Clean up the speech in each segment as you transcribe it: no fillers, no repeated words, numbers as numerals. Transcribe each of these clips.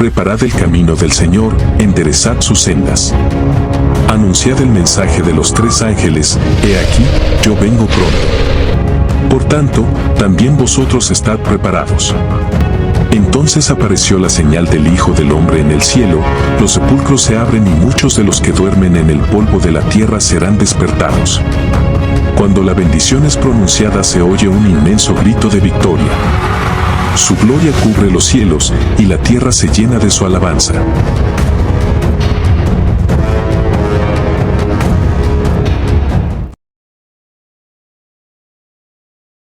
Preparad el camino del Señor, enderezad sus sendas. Anunciad el mensaje de los 3 ángeles, he aquí, yo vengo pronto. Por tanto, también vosotros estad preparados. Entonces apareció la señal del Hijo del Hombre en el cielo, los sepulcros se abren y muchos de los que duermen en el polvo de la tierra serán despertados. Cuando la bendición es pronunciada se oye un inmenso grito de victoria. Su gloria cubre los cielos, y la tierra se llena de su alabanza.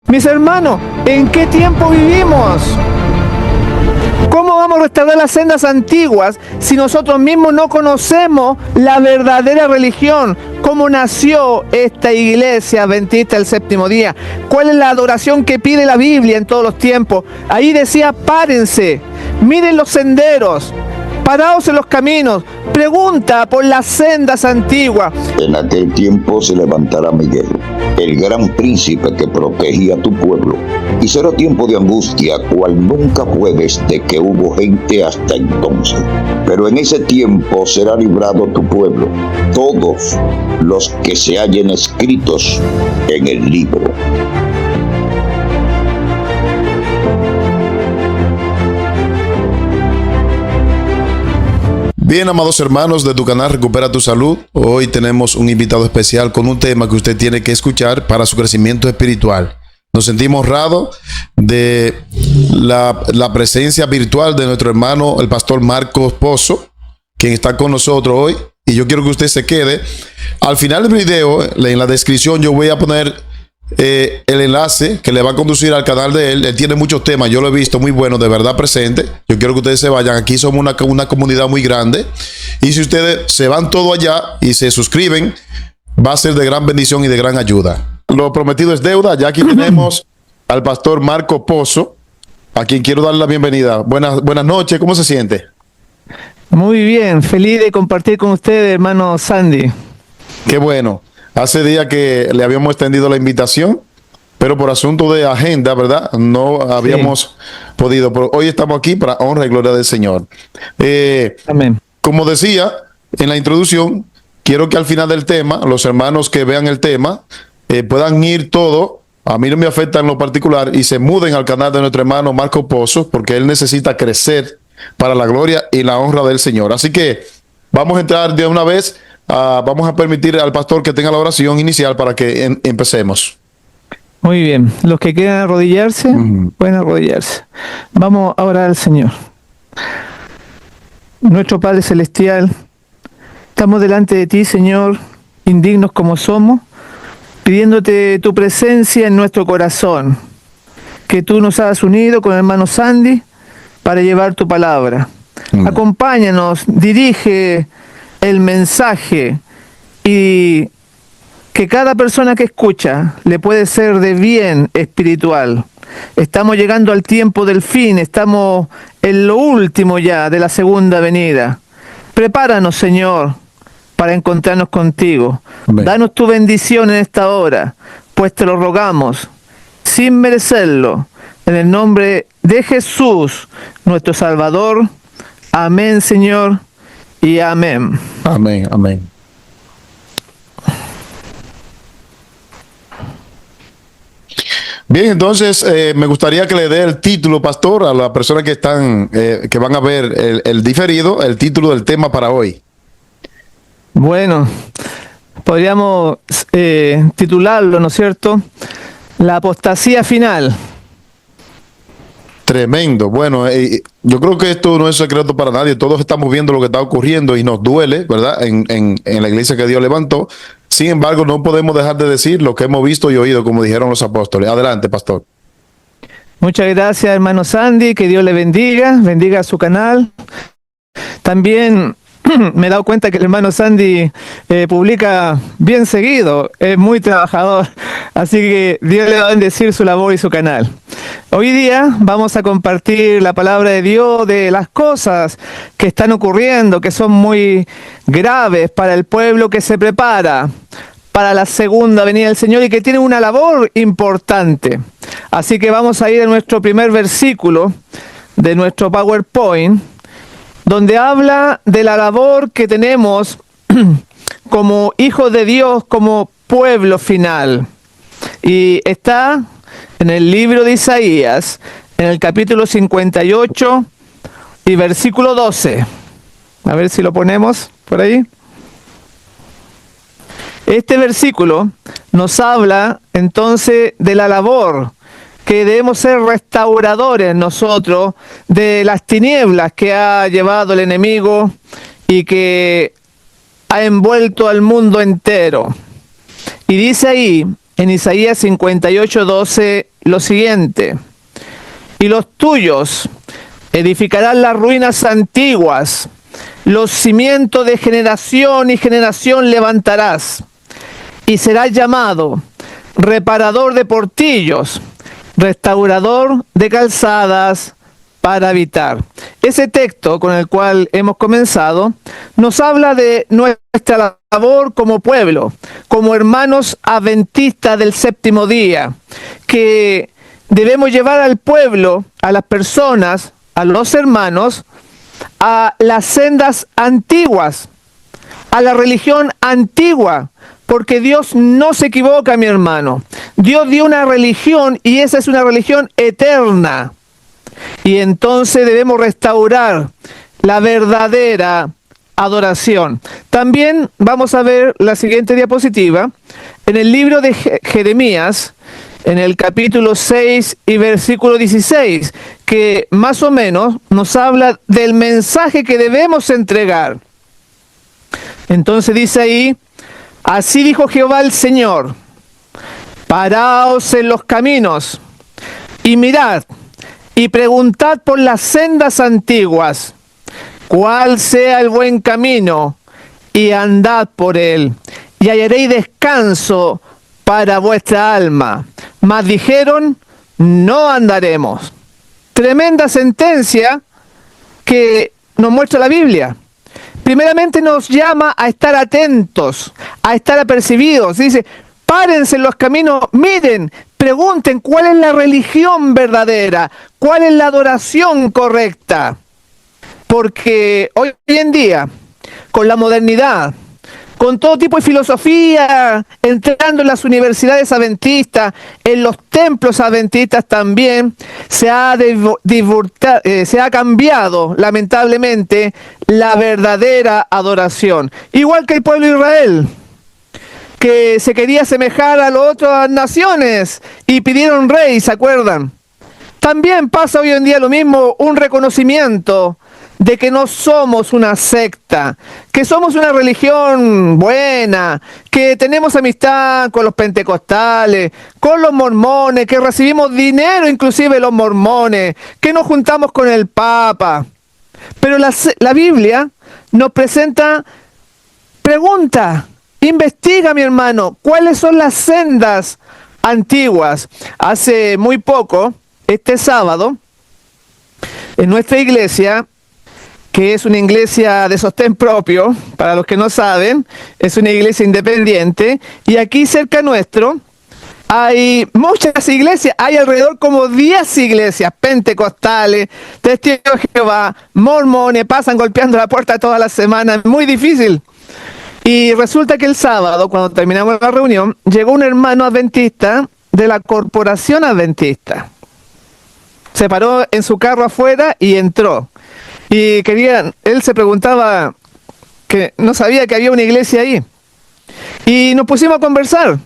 Mis hermanos, ¿en qué tiempo vivimos? ¿Cómo vamos a restaurar las sendas antiguas si nosotros mismos no conocemos la verdadera religión? ¿Cómo nació esta iglesia adventista del séptimo día? ¿Cuál es la adoración que pide la Biblia en todos los tiempos? Ahí decía, párense, miren los senderos, paraos en los caminos, pregunta por las sendas antiguas. En aquel tiempo se levantará Miguel, el gran príncipe que protegía a tu pueblo, y será tiempo de angustia, cual nunca fue desde que hubo gente hasta entonces. Pero en ese tiempo será librado tu pueblo, todos los que se hallen escritos en el libro. Bien, amados hermanos de tu canal Recupera tu Salud, hoy tenemos un invitado especial con un tema que usted tiene que escuchar para su crecimiento espiritual. Nos sentimos honrados de la presencia virtual de nuestro hermano, el pastor Marcos Pozo, quien está con nosotros hoy. Y yo quiero que usted se quede. Al final del video, en la descripción, yo voy a poner el enlace que le va a conducir al canal de él. Él tiene muchos temas, yo lo he visto muy bueno, de verdad presente. Yo quiero que ustedes se vayan. Aquí somos una comunidad muy grande. Y si ustedes se van todo allá y se suscriben, va a ser de gran bendición y de gran ayuda. Lo prometido es deuda. Ya aquí tenemos al pastor Marco Pozo, a quien quiero darle la bienvenida. Buenas noches, ¿cómo se siente? Muy bien, feliz de compartir con ustedes, hermano Sandy. Qué bueno. Hace días que le habíamos extendido la invitación, pero por asunto de agenda, ¿verdad? No habíamos podido. Pero hoy estamos aquí para honra y gloria del Señor. Amén. Como decía en la introducción, quiero que al final del tema, los hermanos que vean el tema, puedan ir todo. A mí no me afecta en lo particular y se muden al canal de nuestro hermano Marco Pozo, porque él necesita crecer para la gloria y la honra del Señor. Así que vamos a entrar de una vez. Vamos a permitir al pastor que tenga la oración inicial para que empecemos. Muy bien. Los que quieran arrodillarse, pueden arrodillarse. Vamos a orar al Señor. Nuestro Padre Celestial, estamos delante de ti, Señor, indignos como somos, pidiéndote tu presencia en nuestro corazón, que tú nos has unido con el hermano Sandy para llevar tu palabra. Acompáñanos, dirige el mensaje y que cada persona que escucha le puede ser de bien espiritual. Estamos llegando al tiempo del fin, estamos en lo último ya de la segunda venida. Prepáranos, Señor, para encontrarnos contigo. Amén. Danos tu bendición en esta hora, pues te lo rogamos, sin merecerlo, en el nombre de Jesús, nuestro Salvador. Amén, Señor, y amén. Amén, amén. Bien, entonces me gustaría que le dé el título, pastor, a las personas que están, que van a ver el diferido, el título del tema para hoy. Bueno, podríamos titularlo, ¿no es cierto? La apostasía final. Tremendo. Bueno, yo creo que esto no es secreto para nadie. Todos estamos viendo lo que está ocurriendo y nos duele, ¿verdad? En la iglesia que Dios levantó. Sin embargo, no podemos dejar de decir lo que hemos visto y oído, como dijeron los apóstoles. Adelante, pastor. Muchas gracias, hermano Sandy. Que Dios le bendiga su canal. También me he dado cuenta que el hermano Sandy publica bien seguido, es muy trabajador, así que Dios le va a bendecir su labor y su canal. Hoy día vamos a compartir la palabra de Dios de las cosas que están ocurriendo, que son muy graves para el pueblo que se prepara para la segunda venida del Señor y que tiene una labor importante. Así que vamos a ir a nuestro primer versículo de nuestro PowerPoint. donde habla de la labor que tenemos como hijos de Dios, como pueblo final. Y está en el libro de Isaías, en el capítulo 58 y versículo 12. A ver si lo ponemos por ahí. Este versículo nos habla entonces de la labor que debemos ser restauradores nosotros de las tinieblas que ha llevado el enemigo y que ha envuelto al mundo entero. Y dice ahí, en Isaías 58:12, lo siguiente: y los tuyos edificarán las ruinas antiguas, los cimientos de generación y generación levantarás, y serás llamado reparador de portillos, restaurador de calzadas para habitar. Ese texto con el cual hemos comenzado nos habla de nuestra labor como pueblo, como hermanos adventistas del séptimo día, que debemos llevar al pueblo, a las personas, a los hermanos, a las sendas antiguas, a la religión antigua, porque Dios no se equivoca, mi hermano. Dios dio una religión y esa es una religión eterna. Y entonces debemos restaurar la verdadera adoración. También vamos a ver la siguiente diapositiva. En el libro de Jeremías, en el capítulo 6 y versículo 16, que más o menos nos habla del mensaje que debemos entregar. Entonces dice ahí: así dijo Jehová el Señor, paraos en los caminos y mirad y preguntad por las sendas antiguas, cuál sea el buen camino, y andad por él, y hallaréis descanso para vuestra alma. Mas dijeron: no andaremos. Tremenda sentencia que nos muestra la Biblia. Primeramente nos llama a estar atentos, a estar apercibidos. Dice: párense en los caminos, miren, pregunten cuál es la religión verdadera, cuál es la adoración correcta. Porque hoy en día, con la modernidad, con todo tipo de filosofía, entrando en las universidades adventistas, en los templos adventistas también, se ha cambiado, lamentablemente, la verdadera adoración. Igual que el pueblo de Israel, que se quería asemejar a las otras naciones y pidieron rey, ¿se acuerdan? También pasa hoy en día lo mismo, un reconocimiento de que no somos una secta, que somos una religión buena, que tenemos amistad con los pentecostales, con los mormones, que recibimos dinero inclusive los mormones, que nos juntamos con el Papa. Pero la Biblia nos presenta, pregunta, investiga, mi hermano, ¿cuáles son las sendas antiguas? Hace muy poco, este sábado, en nuestra iglesia, que es una iglesia de sostén propio, para los que no saben, es una iglesia independiente, y aquí cerca nuestro hay muchas iglesias, hay alrededor como 10 iglesias pentecostales, testigos de Jehová, mormones, pasan golpeando la puerta todas las semanas, muy difícil. Y resulta que el sábado, cuando terminamos la reunión, llegó un hermano adventista de la corporación adventista. Se paró en su carro afuera y entró. Y él se preguntaba, que no sabía que había una iglesia ahí. Y nos pusimos a conversar.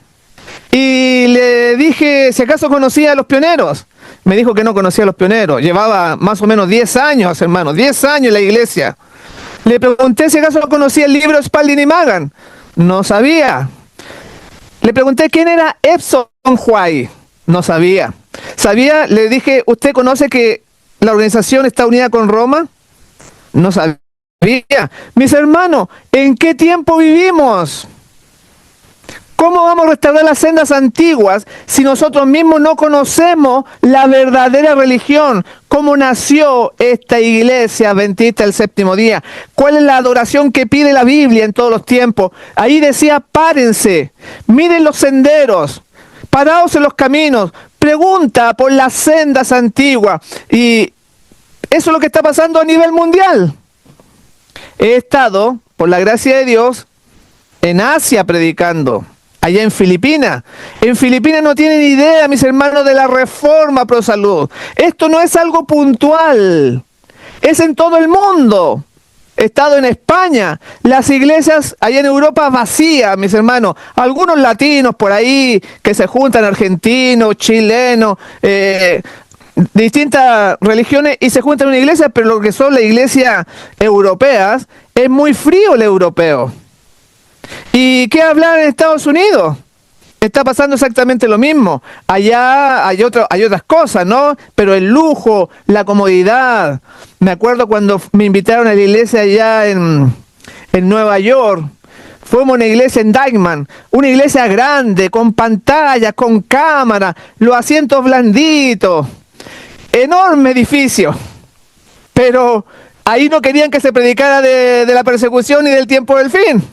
Y le dije si acaso conocía a los pioneros. Me dijo que no conocía a los pioneros. Llevaba más o menos 10 años, hermano, 10 años en la iglesia. Le pregunté si acaso conocía el libro Spalding y Magan. No sabía. Le pregunté quién era Epson Huay. No sabía. ¿Sabía? Le dije, ¿usted conoce que la organización está unida con Roma? No sabía. Mis hermanos, ¿en qué tiempo vivimos? ¿Cómo vamos a restaurar las sendas antiguas si nosotros mismos no conocemos la verdadera religión? ¿Cómo nació esta iglesia adventista del séptimo día? ¿Cuál es la adoración que pide la Biblia en todos los tiempos? Ahí decía, párense, miren los senderos, paraos en los caminos, pregunta por las sendas antiguas. Y eso es lo que está pasando a nivel mundial. He estado, por la gracia de Dios, en Asia predicando, allá en Filipinas. En Filipinas no tienen idea, mis hermanos, de la reforma pro salud. Esto no es algo puntual, es en todo el mundo. He estado en España, las iglesias allá en Europa vacías, mis hermanos. Algunos latinos por ahí que se juntan, argentinos, chilenos, distintas religiones y se juntan en una iglesia, pero lo que son las iglesias europeas, es muy frío el europeo. ¿Y qué hablar en Estados Unidos? Está pasando exactamente lo mismo. Allá hay otras cosas, ¿no? Pero el lujo, la comodidad. Me acuerdo cuando me invitaron a la iglesia allá en Nueva York. Fuimos a una iglesia en Dyckman, una iglesia grande, con pantallas, con cámara, los asientos blanditos. Enorme edificio. Pero ahí no querían que se predicara de la persecución y del tiempo del fin.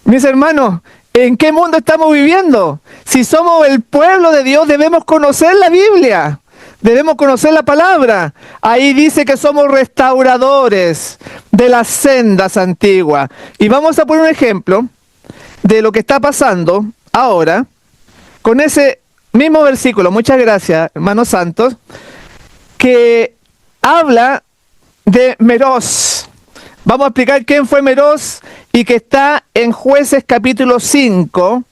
Mis hermanos, ¿en qué mundo estamos viviendo? Si somos el pueblo de Dios, debemos conocer la Biblia, debemos conocer la palabra. Ahí dice que somos restauradores de las sendas antiguas. Y vamos a poner un ejemplo de lo que está pasando ahora con ese mismo versículo. Muchas gracias, hermanos santos, que habla de Meroz. Vamos a explicar quién fue Meroz y que está en Jueces capítulo 5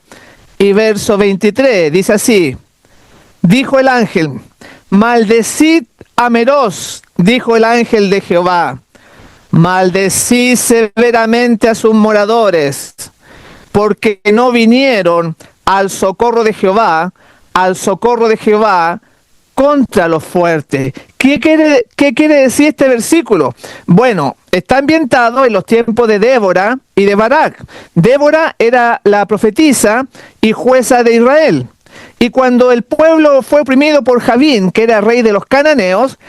y verso 23. Dice así: dijo el ángel, maldecid a Meroz, dijo el ángel de Jehová, maldecid severamente a sus moradores, porque no vinieron al socorro de Jehová contra los fuertes. ¿Qué quiere decir este versículo? Bueno, está ambientado en los tiempos de Débora y de Barak. Débora era la profetisa y jueza de Israel. Y cuando el pueblo fue oprimido por Javín, que era rey de los cananeos,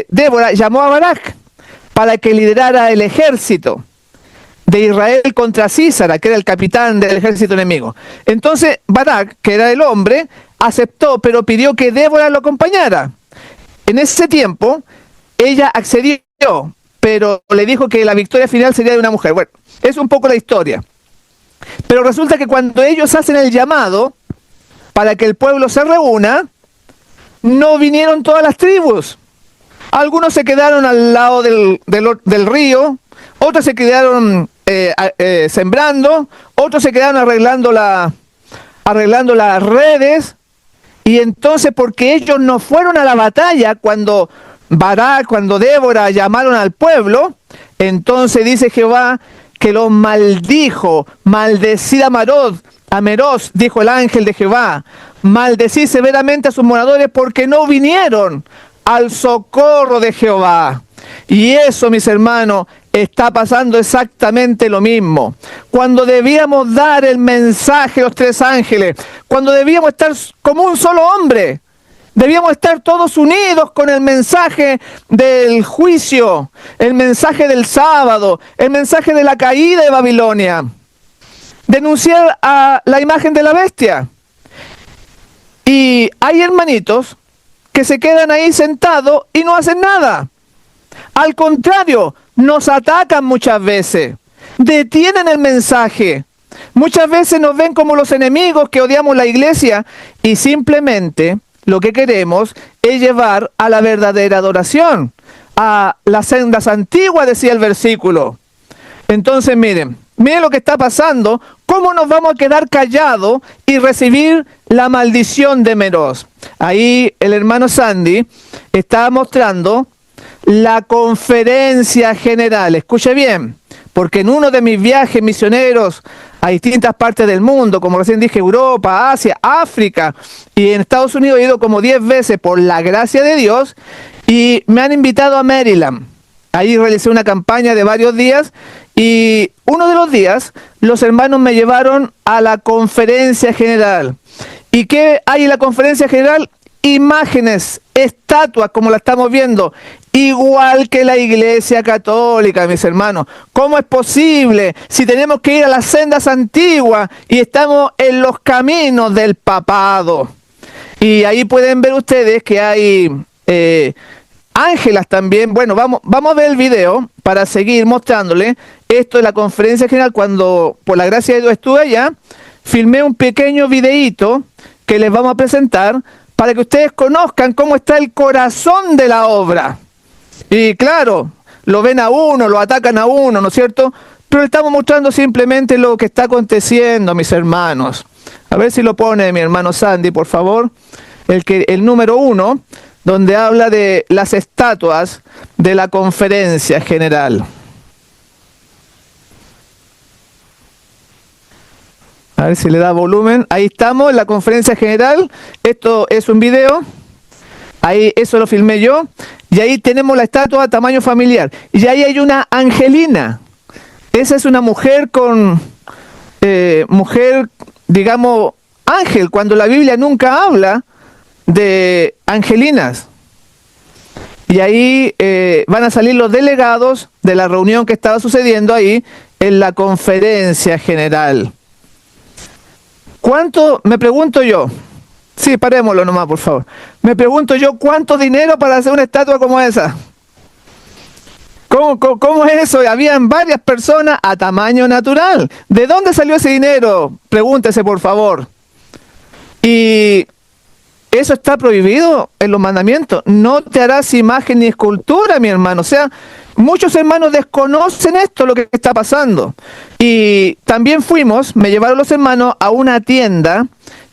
Débora, llamó a Barak para que liderara el ejército de Israel contra Sísara, que era el capitán del ejército enemigo. Entonces Barak, que era el hombre, aceptó, pero pidió que Débora lo acompañara. En ese tiempo, ella accedió, pero le dijo que la victoria final sería de una mujer. Bueno, es un poco la historia. Pero resulta que cuando ellos hacen el llamado para que el pueblo se reúna, no vinieron todas las tribus. Algunos se quedaron al lado del río, otros se quedaron sembrando, otros se quedaron arreglando las redes. Y entonces, porque ellos no fueron a la batalla cuando Barak, cuando Débora llamaron al pueblo, entonces dice Jehová que los maldijo. Maldecid a Meroz, dijo el ángel de Jehová, maldecid severamente a sus moradores porque no vinieron al socorro de Jehová. Y eso, mis hermanos, está pasando exactamente lo mismo. Cuando debíamos dar el mensaje a los tres ángeles, cuando debíamos estar como un solo hombre, debíamos estar todos unidos con el mensaje del juicio, el mensaje del sábado, el mensaje de la caída de Babilonia, denunciar a la imagen de la bestia. Y hay hermanitos que se quedan ahí sentados y no hacen nada. Al contrario, nos atacan muchas veces, detienen el mensaje. Muchas veces nos ven como los enemigos que odiamos la iglesia y simplemente lo que queremos es llevar a la verdadera adoración, a las sendas antiguas, decía el versículo. Entonces miren lo que está pasando, cómo nos vamos a quedar callados y recibir la maldición de Meroz. Ahí el hermano Sandy está mostrando la conferencia general. Escuche bien, porque en uno de mis viajes misioneros a distintas partes del mundo, como recién dije, Europa, Asia, África, y en Estados Unidos he ido como 10 veces por la gracia de Dios, y me han invitado a Maryland. Ahí realicé una campaña de varios días, y uno de los días los hermanos me llevaron a la conferencia general. ¿Y qué hay en la conferencia general? Imágenes, estatuas, como la estamos viendo, igual que la iglesia católica, mis hermanos. ¿Cómo es posible si tenemos que ir a las sendas antiguas y estamos en los caminos del papado? Y ahí pueden ver ustedes que hay Ángelas también. Bueno, vamos a ver el video para seguir mostrándole. Esto es la conferencia general. Cuando, por la gracia de Dios, estuve allá, filmé un pequeño videíto que les vamos a presentar para que ustedes conozcan cómo está el corazón de la obra. Y claro, lo ven a uno, lo atacan a uno, ¿no es cierto? Pero le estamos mostrando simplemente lo que está aconteciendo, mis hermanos. A ver si lo pone mi hermano Sandy, por favor. El número 1, donde habla de las estatuas de la conferencia general. A ver si le da volumen. Ahí estamos en la conferencia general. Esto es un video. Ahí, eso lo filmé yo. Y ahí tenemos la estatua a tamaño familiar. Y ahí hay una angelina. Esa es una mujer digamos, ángel, cuando la Biblia nunca habla de angelinas. Y ahí van a salir los delegados de la reunión que estaba sucediendo ahí en la conferencia general. ¿Cuánto, me pregunto yo? Sí, parémoslo nomás, por favor. Me pregunto yo, ¿cuánto dinero para hacer una estatua como esa? ¿Cómo es eso? Habían varias personas a tamaño natural. ¿De dónde salió ese dinero? Pregúntese, por favor. Y eso está prohibido en los mandamientos. No te harás imagen ni escultura, mi hermano. O sea, muchos hermanos desconocen esto, lo que está pasando. Y también me llevaron los hermanos a una tienda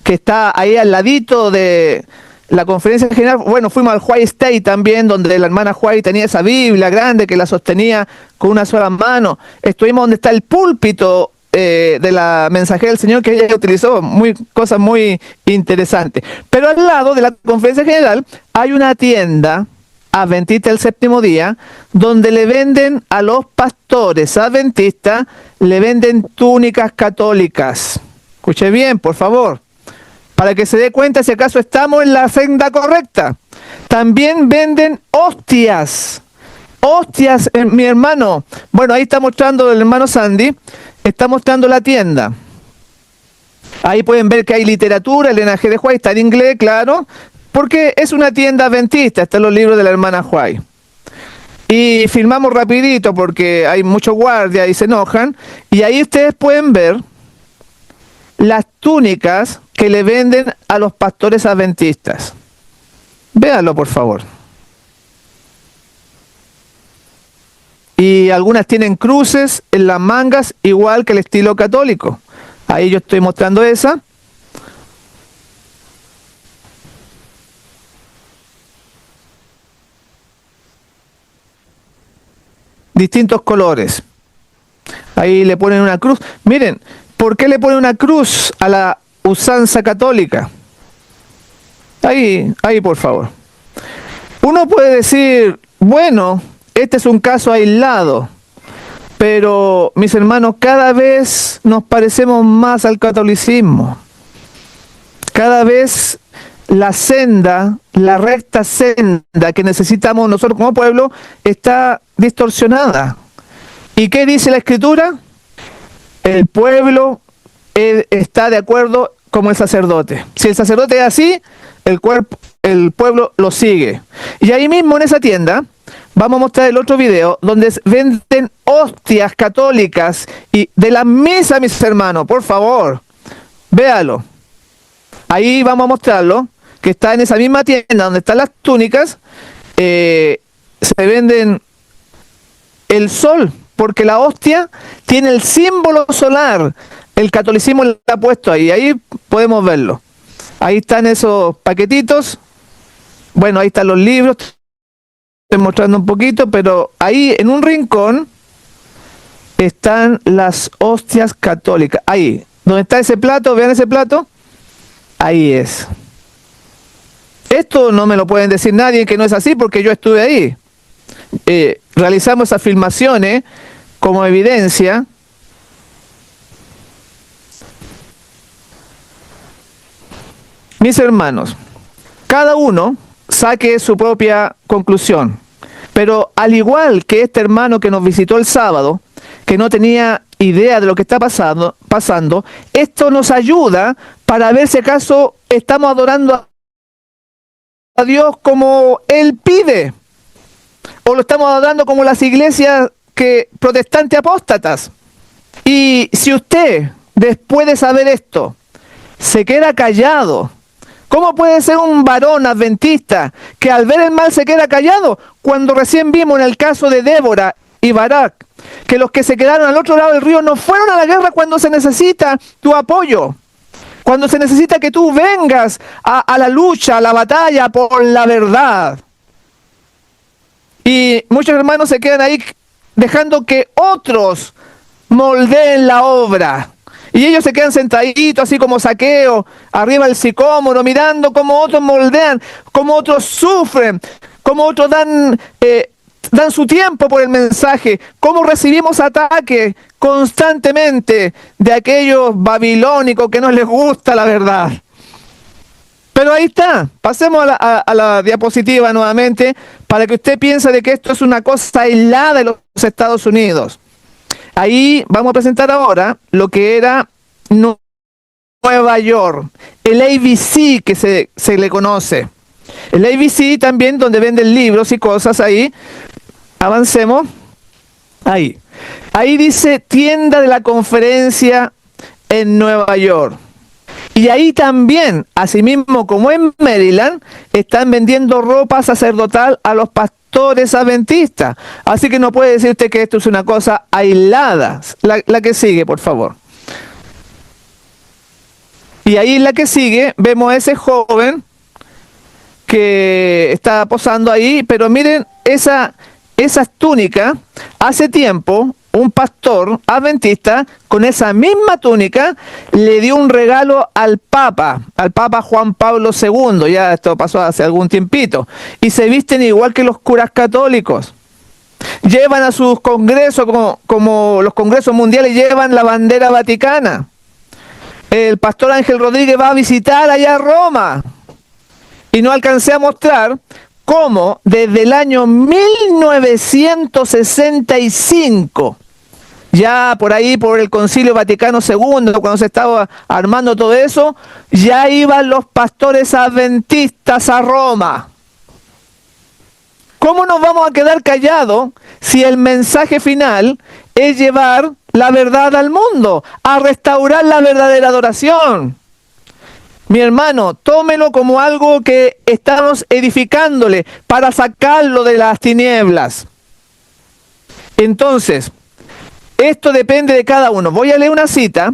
que está ahí al ladito de la conferencia general. Bueno, fuimos al White State también, donde la hermana White tenía esa Biblia grande que la sostenía con una sola mano. Estuvimos donde está el púlpito de la mensajera del Señor que ella utilizó, cosas muy interesantes. Pero al lado de la conferencia general hay una tienda adventista del séptimo día, donde le venden a los pastores adventistas, le venden túnicas católicas. Escuche bien, por favor, para que se dé cuenta si acaso estamos en la senda correcta. También venden hostias. Hostias, mi hermano. Bueno, ahí está mostrando el hermano Sandy, está mostrando la tienda. Ahí pueden ver que hay literatura, el linaje de White está en inglés, claro, porque es una tienda adventista, están los libros de la hermana White. Y filmamos rapidito porque hay muchos guardias y se enojan. Y ahí ustedes pueden ver las túnicas que le venden a los pastores adventistas. Véanlo, por favor. Y algunas tienen cruces en las mangas, igual que el estilo católico. Ahí yo estoy mostrando esa. Distintos colores. Ahí le ponen una cruz. Miren, ¿por qué le ponen una cruz a la usanza católica? Ahí, por favor. Uno puede decir, bueno, este es un caso aislado, pero mis hermanos, cada vez nos parecemos más al catolicismo. Cada vez la senda, la recta senda que necesitamos nosotros como pueblo está distorsionada. ¿Y qué dice la Escritura? El pueblo está de acuerdo como el sacerdote. Si el sacerdote es así, el pueblo lo sigue. Y ahí mismo en esa tienda vamos a mostrar el otro video donde venden hostias católicas y de la misa, mis hermanos, por favor, véalo. Ahí vamos a mostrarlo, que está en esa misma tienda donde están las túnicas. Se venden el sol, porque la hostia tiene el símbolo solar. El catolicismo lo ha puesto ahí podemos verlo. Ahí están esos paquetitos. Bueno, ahí están los libros. Estoy mostrando un poquito, pero ahí en un rincón están las hostias católicas. Ahí, donde está ese plato, vean ese plato. Ahí es. Esto no me lo pueden decir nadie que no es así, porque yo estuve ahí. Realizamos esas filmaciones como evidencia. Mis hermanos, cada uno saque su propia conclusión, pero al igual que este hermano que nos visitó el sábado, que no tenía idea de lo que está pasando, esto nos ayuda para ver si acaso estamos adorando a Dios como Él pide. o lo estamos hablando como las iglesias protestantes apóstatas. Y si usted, después de saber esto, se queda callado, ¿cómo puede ser un varón adventista que al ver el mal se queda callado? Cuando recién vimos en el caso de Débora y Barak, que los que se quedaron al otro lado del río no fueron a la guerra cuando se necesita tu apoyo, cuando se necesita que tú vengas a la lucha, a la batalla por la verdad. Y muchos hermanos se quedan ahí dejando que otros moldeen la obra. Y ellos se quedan sentaditos, así como Zaqueo, arriba del sicómoro, mirando cómo otros moldean, cómo otros sufren, cómo otros dan su tiempo por el mensaje, cómo recibimos ataques constantemente de aquellos babilónicos que no les gusta la verdad. Pero ahí está, pasemos a la diapositiva nuevamente para que usted piense de que esto es una cosa aislada de los Estados Unidos. Ahí vamos a presentar ahora lo que era Nueva York, el ABC que se le conoce. El ABC también donde venden libros y cosas ahí. Avancemos. Ahí. Ahí dice tienda de la conferencia en Nueva York. Y ahí también, asimismo como en Maryland, están vendiendo ropa sacerdotal a los pastores adventistas. Así que no puede decir usted que esto es una cosa aislada. La que sigue, por favor. Y ahí en la que sigue vemos a ese joven que está posando ahí, pero miren esas túnicas. Hace tiempo un pastor adventista con esa misma túnica le dio un regalo al Papa Juan Pablo II, ya esto pasó hace algún tiempito, y se visten igual que los curas católicos. Llevan a sus congresos, como los congresos mundiales, llevan la bandera vaticana. El pastor Ángel Rodríguez va a visitar allá a Roma, y no alcancé a mostrar cómo desde el año 1965, ya por ahí, por el Concilio Vaticano II, cuando se estaba armando todo eso, ya iban los pastores adventistas a Roma. ¿Cómo nos vamos a quedar callados si el mensaje final es llevar la verdad al mundo, a restaurar la verdadera adoración? Mi hermano, tómelo como algo que estamos edificándole para sacarlo de las tinieblas. Entonces, esto depende de cada uno. Voy a leer una cita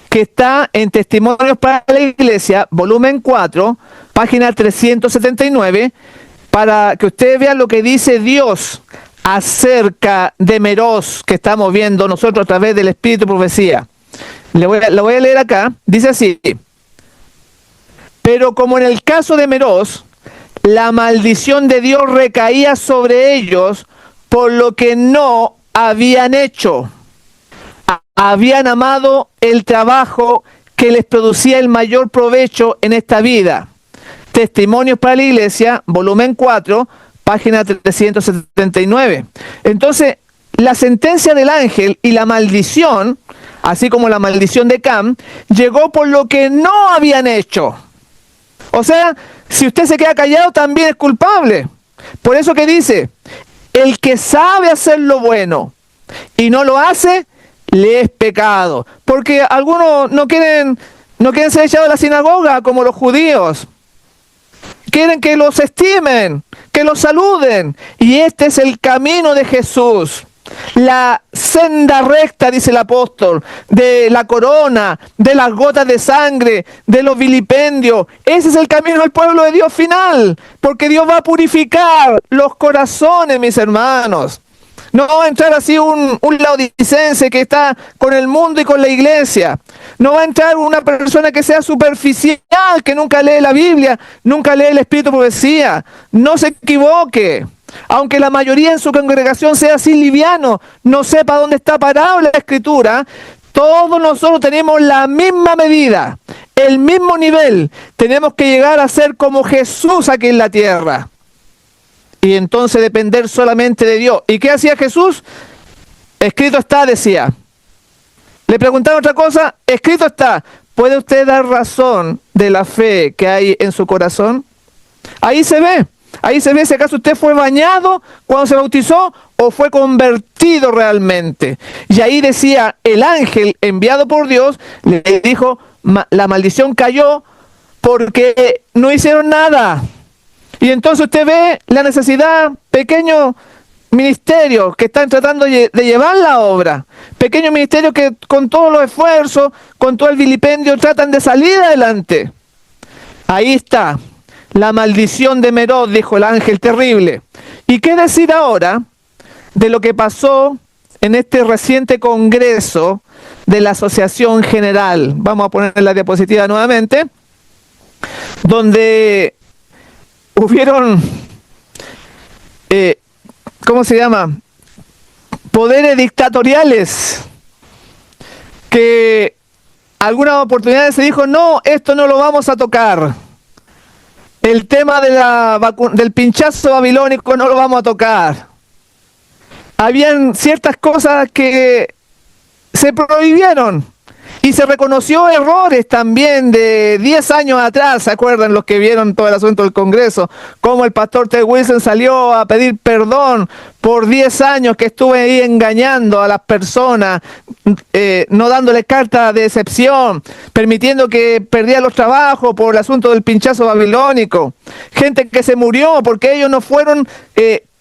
que está en Testimonios para la Iglesia, volumen 4, página 379, para que ustedes vean lo que dice Dios acerca de Meroz, que estamos viendo nosotros a través del Espíritu de Profecía. Lo voy a leer acá. Dice así: pero como en el caso de Meroz, la maldición de Dios recaía sobre ellos por lo que no habían hecho. Habían amado el trabajo que les producía el mayor provecho en esta vida. Testimonios para la Iglesia, volumen 4, página 379. Entonces, la sentencia del ángel y la maldición, así como la maldición de Cam, llegó por lo que no habían hecho. O sea, si usted se queda callado, también es culpable. Por eso que dice, el que sabe hacer lo bueno y no lo hace, le es pecado. Porque algunos no quieren ser echados de la sinagoga como los judíos. Quieren que los estimen, que los saluden. Y este es el camino de Jesús. La senda recta, dice el apóstol, de la corona, de las gotas de sangre, de los vilipendios. Ese es el camino del pueblo de Dios final, porque Dios va a purificar los corazones, mis hermanos. No va a entrar así un laodicense que está con el mundo y con la iglesia. No va a entrar una persona que sea superficial, que nunca lee la Biblia, nunca lee el Espíritu de Profecía. No se equivoque. Aunque la mayoría en su congregación sea así liviano, no sepa dónde está parada la Escritura, todos nosotros tenemos la misma medida, el mismo nivel. Tenemos que llegar a ser como Jesús aquí en la tierra. Y entonces depender solamente de Dios. ¿Y qué hacía Jesús? Escrito está, decía. Le preguntaron otra cosa, escrito está. ¿Puede usted dar razón de la fe que hay en su corazón? Ahí se ve. Ahí se ve si acaso usted fue bañado cuando se bautizó o fue convertido realmente. Y ahí decía, el ángel enviado por Dios le dijo, la maldición cayó porque no hicieron nada. Y entonces usted ve la necesidad, pequeño ministerio que están tratando de llevar la obra, pequeños ministerios que con todos los esfuerzos, con todo el vilipendio, tratan de salir adelante. Ahí está, la maldición de Merod, dijo el ángel terrible. ¿Y qué decir ahora de lo que pasó en este reciente congreso de la Asociación General? Vamos a poner la diapositiva nuevamente, donde hubieron, ¿cómo se llama? Poderes dictatoriales, que algunas oportunidades se dijo, no, esto no lo vamos a tocar. El tema de del pinchazo babilónico no lo vamos a tocar. Habían ciertas cosas que se prohibieron y se reconoció errores también de 10 años atrás. ¿Se acuerdan los que vieron todo el asunto del Congreso? Cómo el pastor Ted Wilson salió a pedir perdón por 10 años que estuve ahí engañando a las personas, no dándole carta de excepción, permitiendo que perdieran los trabajos por el asunto del pinchazo babilónico. Gente que se murió porque ellos no fueron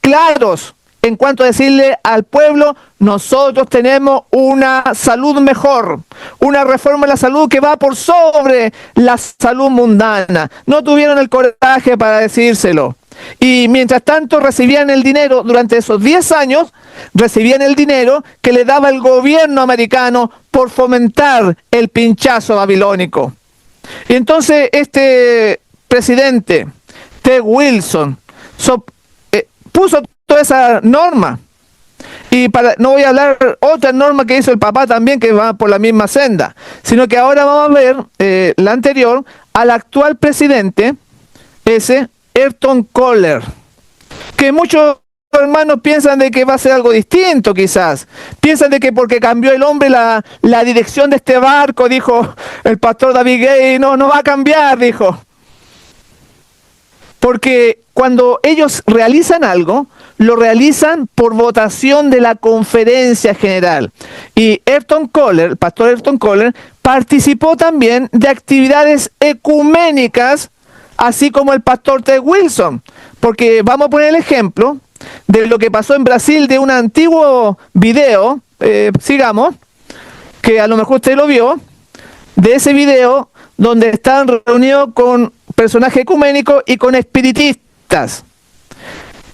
claros en cuanto a decirle al pueblo, nosotros tenemos una salud mejor, una reforma de la salud que va por sobre la salud mundana. No tuvieron el coraje para decírselo. Y mientras tanto recibían el dinero, durante esos 10 años, recibían el dinero que le daba el gobierno americano por fomentar el pinchazo babilónico. Y entonces este presidente, Ted Wilson, puso toda esa norma. Y no voy a hablar otra norma que hizo el papá también, que va por la misma senda, sino que ahora vamos a ver la anterior, al actual presidente, ese Ayrton Kohler, que muchos hermanos piensan de que va a ser algo distinto quizás, piensan de que porque cambió el hombre la dirección de este barco, dijo el pastor David Gay, no va a cambiar, dijo. Porque cuando ellos realizan algo, lo realizan por votación de la conferencia general. Y Ayrton Kohler, el pastor Ayrton Kohler, participó también de actividades ecuménicas, así como el pastor Ted Wilson. Porque vamos a poner el ejemplo de lo que pasó en Brasil, de un antiguo video, sigamos, que a lo mejor usted lo vio, de ese video donde están reunidos con personajes ecuménicos y con espiritistas.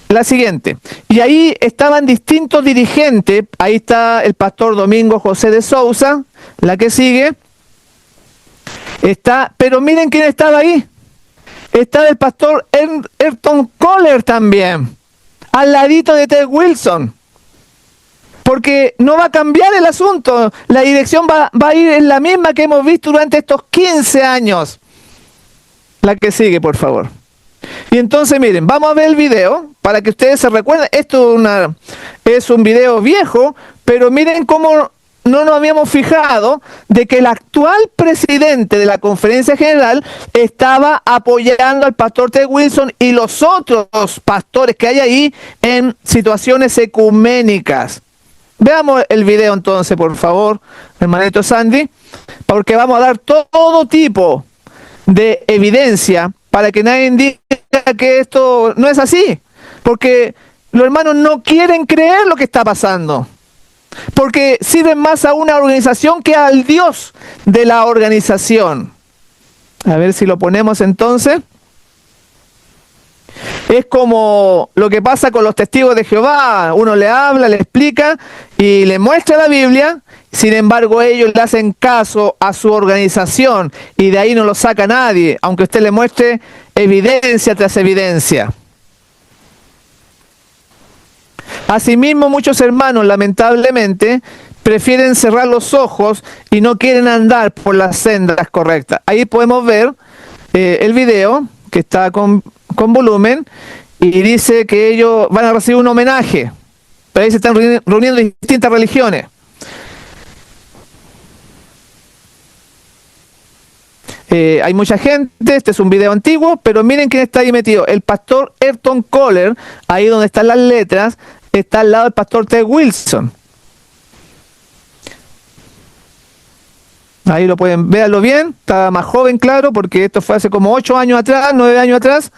La siguiente. Y ahí estaban distintos dirigentes. Ahí está el pastor Domingo José de Souza. La que sigue. Pero miren quién estaba ahí. Estaba el pastor Ayrton Kohler también. Al ladito de Ted Wilson. Porque no va a cambiar el asunto. La dirección va a ir en la misma que hemos visto durante estos 15 años. La que sigue, por favor. Y entonces, miren, vamos a ver el video para que ustedes se recuerden. Esto es un video viejo, pero miren cómo no nos habíamos fijado de que el actual presidente de la Conferencia General estaba apoyando al pastor Ted Wilson y los otros pastores que hay ahí en situaciones ecuménicas. Veamos el video entonces, por favor, hermanito Sandy, porque vamos a dar todo tipo de evidencia para que nadie diga que esto no es así, porque los hermanos no quieren creer lo que está pasando, porque sirven más a una organización que al Dios de la organización. A ver si lo ponemos entonces. Es como lo que pasa con los testigos de Jehová. Uno le habla, le explica y le muestra la Biblia. Sin embargo, ellos le hacen caso a su organización y de ahí no lo saca nadie, aunque usted le muestre evidencia tras evidencia. Asimismo, muchos hermanos, lamentablemente, prefieren cerrar los ojos y no quieren andar por las sendas correctas. Ahí podemos ver el video, que está con volumen, y dice que ellos van a recibir un homenaje, pero ahí se están reuniendo distintas religiones. Hay mucha gente, este es un video antiguo, pero miren quién está ahí metido. El pastor Ayrton Kohler, ahí donde están las letras, está al lado del pastor Ted Wilson. Ahí lo pueden, véanlo bien, está más joven, claro, porque esto fue hace como 8 años atrás, 9 años atrás.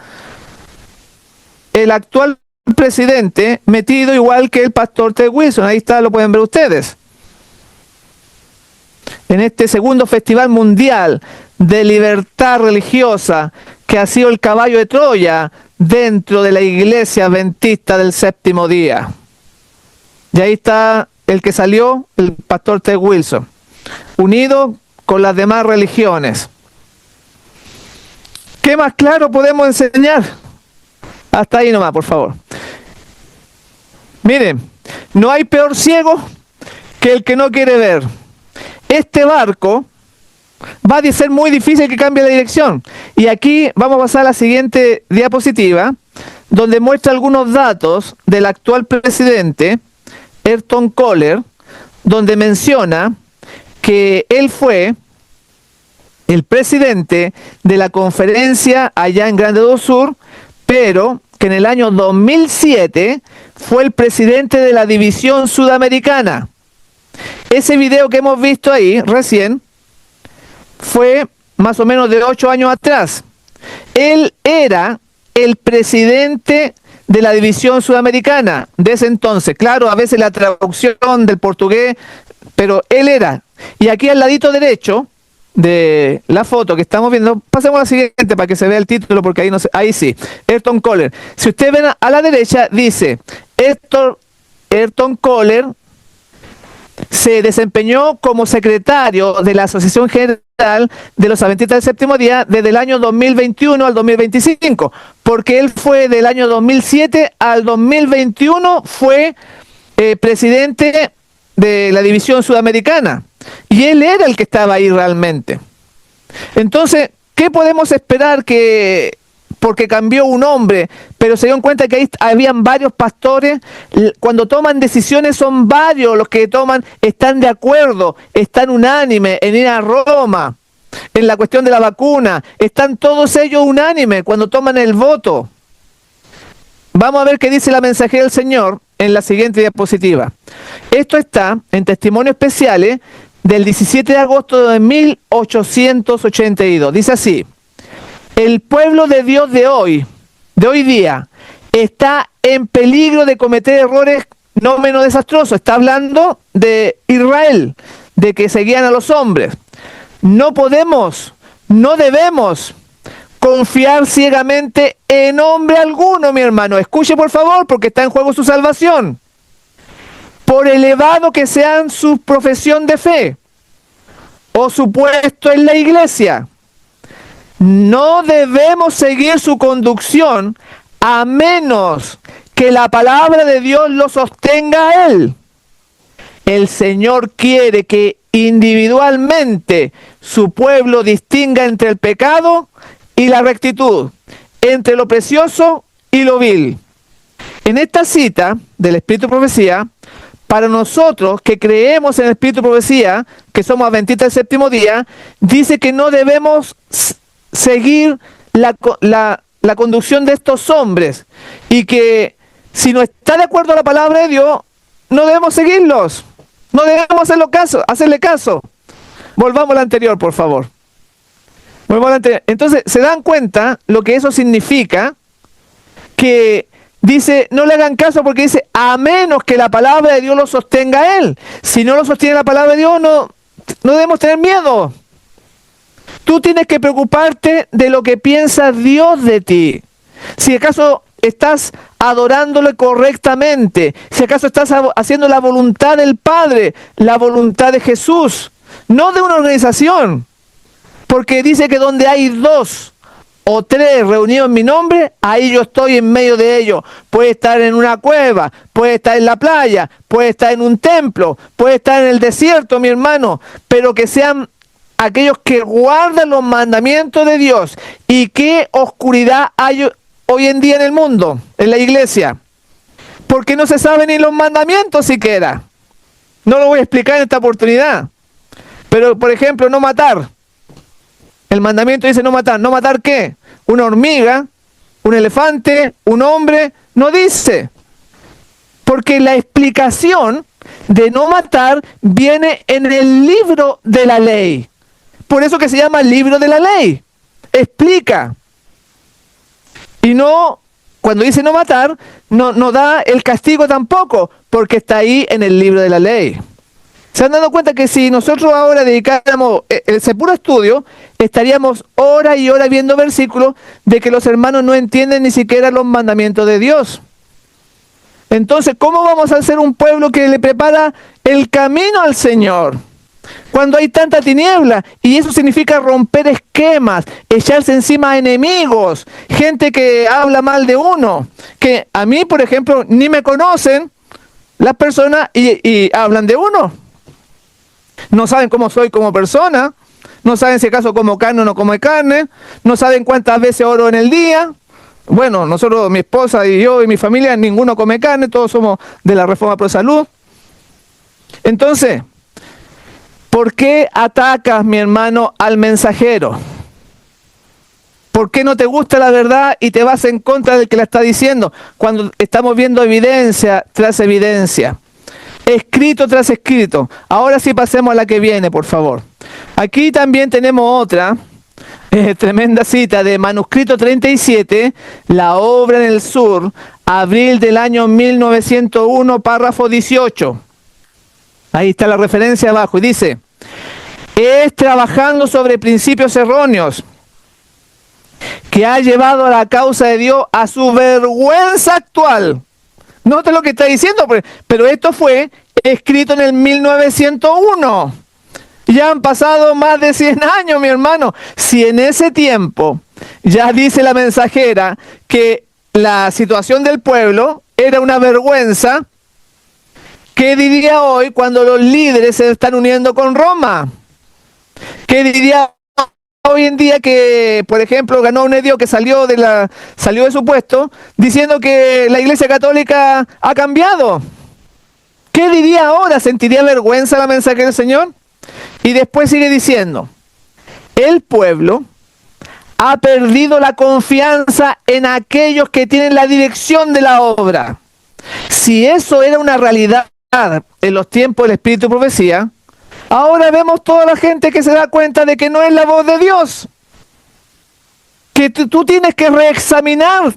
El actual presidente metido igual que el pastor Ted Wilson, ahí está, lo pueden ver ustedes. En este segundo festival mundial de libertad religiosa que ha sido el caballo de Troya dentro de la iglesia adventista del séptimo día. Y ahí está el que salió, el pastor Ted Wilson, unido con las demás religiones. ¿Qué más claro podemos enseñar? Hasta ahí nomás, por favor. Miren, no hay peor ciego que el que no quiere ver. Este barco va a ser muy difícil que cambie la dirección. Y aquí vamos a pasar a la siguiente diapositiva, donde muestra algunos datos del actual presidente, Ayrton Kohler, donde menciona que él fue el presidente de la conferencia allá en Grande do Sur, pero que en el año 2007 fue el presidente de la división sudamericana. Ese video que hemos visto ahí recién fue más o menos de 8 años atrás. Él era el presidente de la división sudamericana de ese entonces. Claro, a veces la traducción del portugués, pero él era. Y aquí al ladito derecho de la foto que estamos viendo, pasemos a la siguiente para que se vea el título, porque ahí no sé, ahí sí, Ayrton Kohler. Si ustedes ven a la derecha, dice Ayrton Kohler se desempeñó como secretario de la Asociación General de los Adventistas del Séptimo Día desde el año 2021 al 2025, porque él fue del año 2007 al 2021, fue presidente de la división sudamericana, y él era el que estaba ahí realmente. Entonces, ¿qué podemos esperar? Que porque cambió un hombre, pero se dieron cuenta que ahí habían varios pastores, cuando toman decisiones son varios los que toman, están de acuerdo, están unánimes en ir a Roma, en la cuestión de la vacuna, están todos ellos unánimes cuando toman el voto. Vamos a ver qué dice la mensajera del Señor en la siguiente diapositiva. Esto está en Testimonios Especiales del 17 de agosto de 1882. Dice así: el pueblo de Dios de hoy día, está en peligro de cometer errores no menos desastrosos. Está hablando de Israel, de que seguían a los hombres. No podemos, no debemos confiar ciegamente en hombre alguno, mi hermano. Escuche por favor, porque está en juego su salvación. Por elevado que sean su profesión de fe o su puesto en la iglesia, no debemos seguir su conducción a menos que la palabra de Dios lo sostenga a él. El Señor quiere que individualmente su pueblo distinga entre el pecado y la rectitud, entre lo precioso y lo vil. En esta cita del Espíritu de Profecía, para nosotros que creemos en el Espíritu de Profecía, que somos adventistas del séptimo día, dice que no debemos seguir la conducción de estos hombres, y que si no está de acuerdo a la palabra de Dios, no debemos seguirlos, no debemos hacerle caso. Volvamos a la anterior, por favor. Volvamos a la anterior. Entonces, se dan cuenta lo que eso significa, que dice, no le hagan caso, porque dice, a menos que la palabra de Dios lo sostenga a él. Si no lo sostiene la palabra de Dios, no debemos tener miedo. Tú tienes que preocuparte de lo que piensa Dios de ti. Si acaso estás adorándole correctamente, si acaso estás haciendo la voluntad del Padre, la voluntad de Jesús, no de una organización. Porque dice que donde hay 2 o 3 reunidos en mi nombre, ahí yo estoy en medio de ellos. Puede estar en una cueva, puede estar en la playa, puede estar en un templo, puede estar en el desierto, mi hermano, pero que sean aquellos que guardan los mandamientos de Dios. ¿Y qué oscuridad hay hoy en día en el mundo, en la iglesia? Porque no se saben ni los mandamientos siquiera. No lo voy a explicar en esta oportunidad. Pero, por ejemplo, no matar. El mandamiento dice no matar. ¿No matar qué? ¿Una hormiga? ¿Un elefante? ¿Un hombre? No dice. Porque la explicación de no matar viene en el libro de la ley. Por eso que se llama libro de la ley. Explica. Y no, cuando dice no matar, no da el castigo tampoco, porque está ahí en el libro de la ley. ¿Se han dado cuenta que si nosotros ahora dedicáramos ese puro estudio, estaríamos horas y horas viendo versículos de que los hermanos no entienden ni siquiera los mandamientos de Dios? Entonces, ¿cómo vamos a ser un pueblo que le prepara el camino al Señor cuando hay tanta tiniebla? Y eso significa romper esquemas, echarse encima a enemigos, gente que habla mal de uno, que a mí, por ejemplo, ni me conocen las personas y hablan de uno. No saben cómo soy como persona, no saben si acaso como carne o no como carne, no saben cuántas veces oro en el día. Bueno, nosotros, mi esposa y yo y mi familia, ninguno come carne, todos somos de la Reforma Pro Salud. Entonces, ¿por qué atacas, mi hermano, al mensajero? ¿Por qué no te gusta la verdad y te vas en contra del que la está diciendo? Cuando estamos viendo evidencia tras evidencia, escrito tras escrito. Ahora sí pasemos a la que viene, por favor. Aquí también tenemos otra tremenda cita de Manuscrito 37, La Obra en el Sur, abril del año 1901, párrafo 18. Ahí está la referencia abajo y dice: es trabajando sobre principios erróneos que ha llevado a la causa de Dios a su vergüenza actual. Note lo que está diciendo, pero esto fue escrito en el 1901. Ya han pasado más de 100 años, mi hermano. Si en ese tiempo ya dice la mensajera que la situación del pueblo era una vergüenza, ¿qué diría hoy cuando los líderes se están uniendo con Roma? ¿Qué diría hoy en día que, por ejemplo, ganó un edicto que salió de su puesto diciendo que la Iglesia Católica ha cambiado? ¿Qué diría ahora? ¿Sentiría vergüenza la mensajera del Señor? Y después sigue diciendo: el pueblo ha perdido la confianza en aquellos que tienen la dirección de la obra. Si eso era una realidad en los tiempos del Espíritu de Profecía, ahora vemos toda la gente que se da cuenta de que no es la voz de Dios. Que tú tienes que reexaminar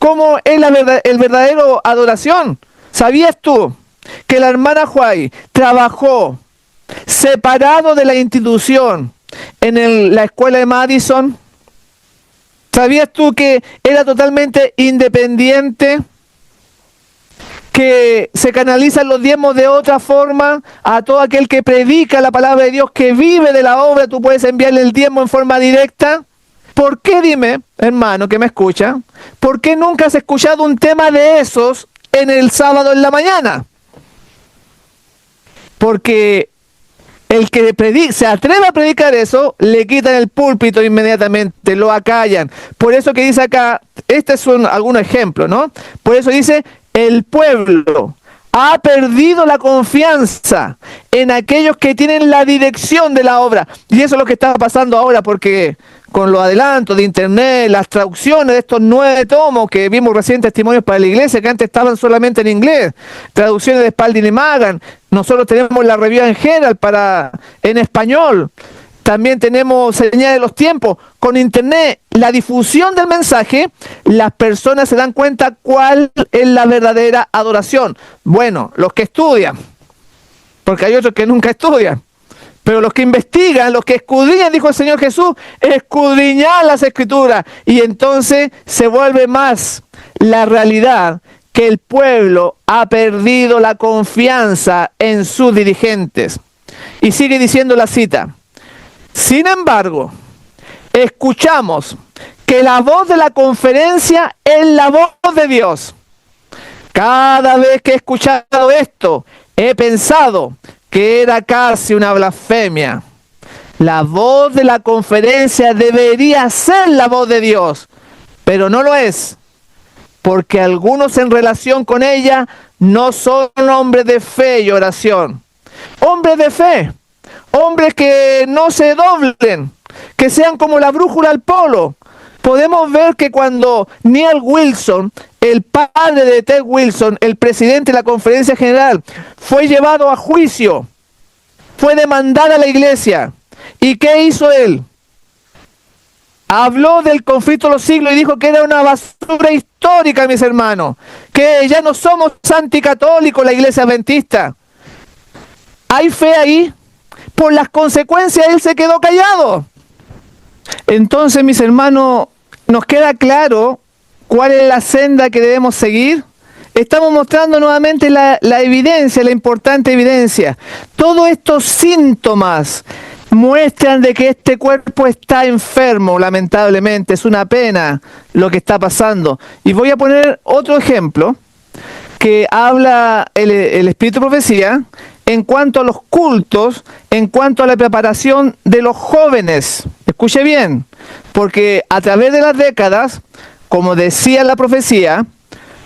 cómo es el verdadero adoración. ¿Sabías tú que la hermana Huay trabajó separado de la institución en la escuela de Madison? ¿Sabías tú que era totalmente independiente? Que se canalizan los diezmos de otra forma. A todo aquel que predica la palabra de Dios, que vive de la obra, tú puedes enviarle el diezmo en forma directa. ¿Por qué, dime, hermano que me escucha, por qué nunca has escuchado un tema de esos en el sábado en la mañana? Porque el que se atreve a predicar eso, le quitan el púlpito inmediatamente, lo acallan. Por eso que dice acá, este es algunos ejemplos, ¿no? Por eso dice: el pueblo ha perdido la confianza en aquellos que tienen la dirección de la obra. Y eso es lo que está pasando ahora, porque con los adelantos de internet, las traducciones de estos 9 tomos que vimos recién, testimonios para la iglesia, que antes estaban solamente en inglés, traducciones de Spalding y Magan. Nosotros tenemos la Review en Herald en español. También tenemos Señales de los Tiempos. Con internet, la difusión del mensaje, las personas se dan cuenta cuál es la verdadera adoración. Bueno, los que estudian, porque hay otros que nunca estudian, pero los que investigan, los que escudriñan, dijo el Señor Jesús, escudriñar las Escrituras. Y entonces se vuelve más la realidad que el pueblo ha perdido la confianza en sus dirigentes. Y sigue diciendo la cita: sin embargo, escuchamos que la voz de la conferencia es la voz de Dios. Cada vez que he escuchado esto, he pensado que era casi una blasfemia. La voz de la conferencia debería ser la voz de Dios, pero no lo es, porque algunos en relación con ella no son hombres de fe y oración. Hombres de fe, hombres que no se doblen, que sean como la brújula al polo. Podemos ver que cuando Neil Wilson, el padre de Ted Wilson, el presidente de la Conferencia General, fue llevado a juicio, fue demandada a la iglesia. ¿Y qué hizo él? Habló del conflicto de los siglos y dijo que era una basura histórica, mis hermanos, que ya no somos anticatólicos la iglesia adventista. ¿Hay fe ahí? Por las consecuencias él se quedó callado. Entonces, mis hermanos, nos queda claro cuál es la senda que debemos seguir. Estamos mostrando nuevamente la evidencia, la importante evidencia. Todos estos síntomas muestran de que este cuerpo está enfermo, lamentablemente. Es una pena lo que está pasando. Y voy a poner otro ejemplo que habla el Espíritu de Profecía en cuanto a los cultos, en cuanto a la preparación de los jóvenes. Escuche bien, porque a través de las décadas, como decía la profecía,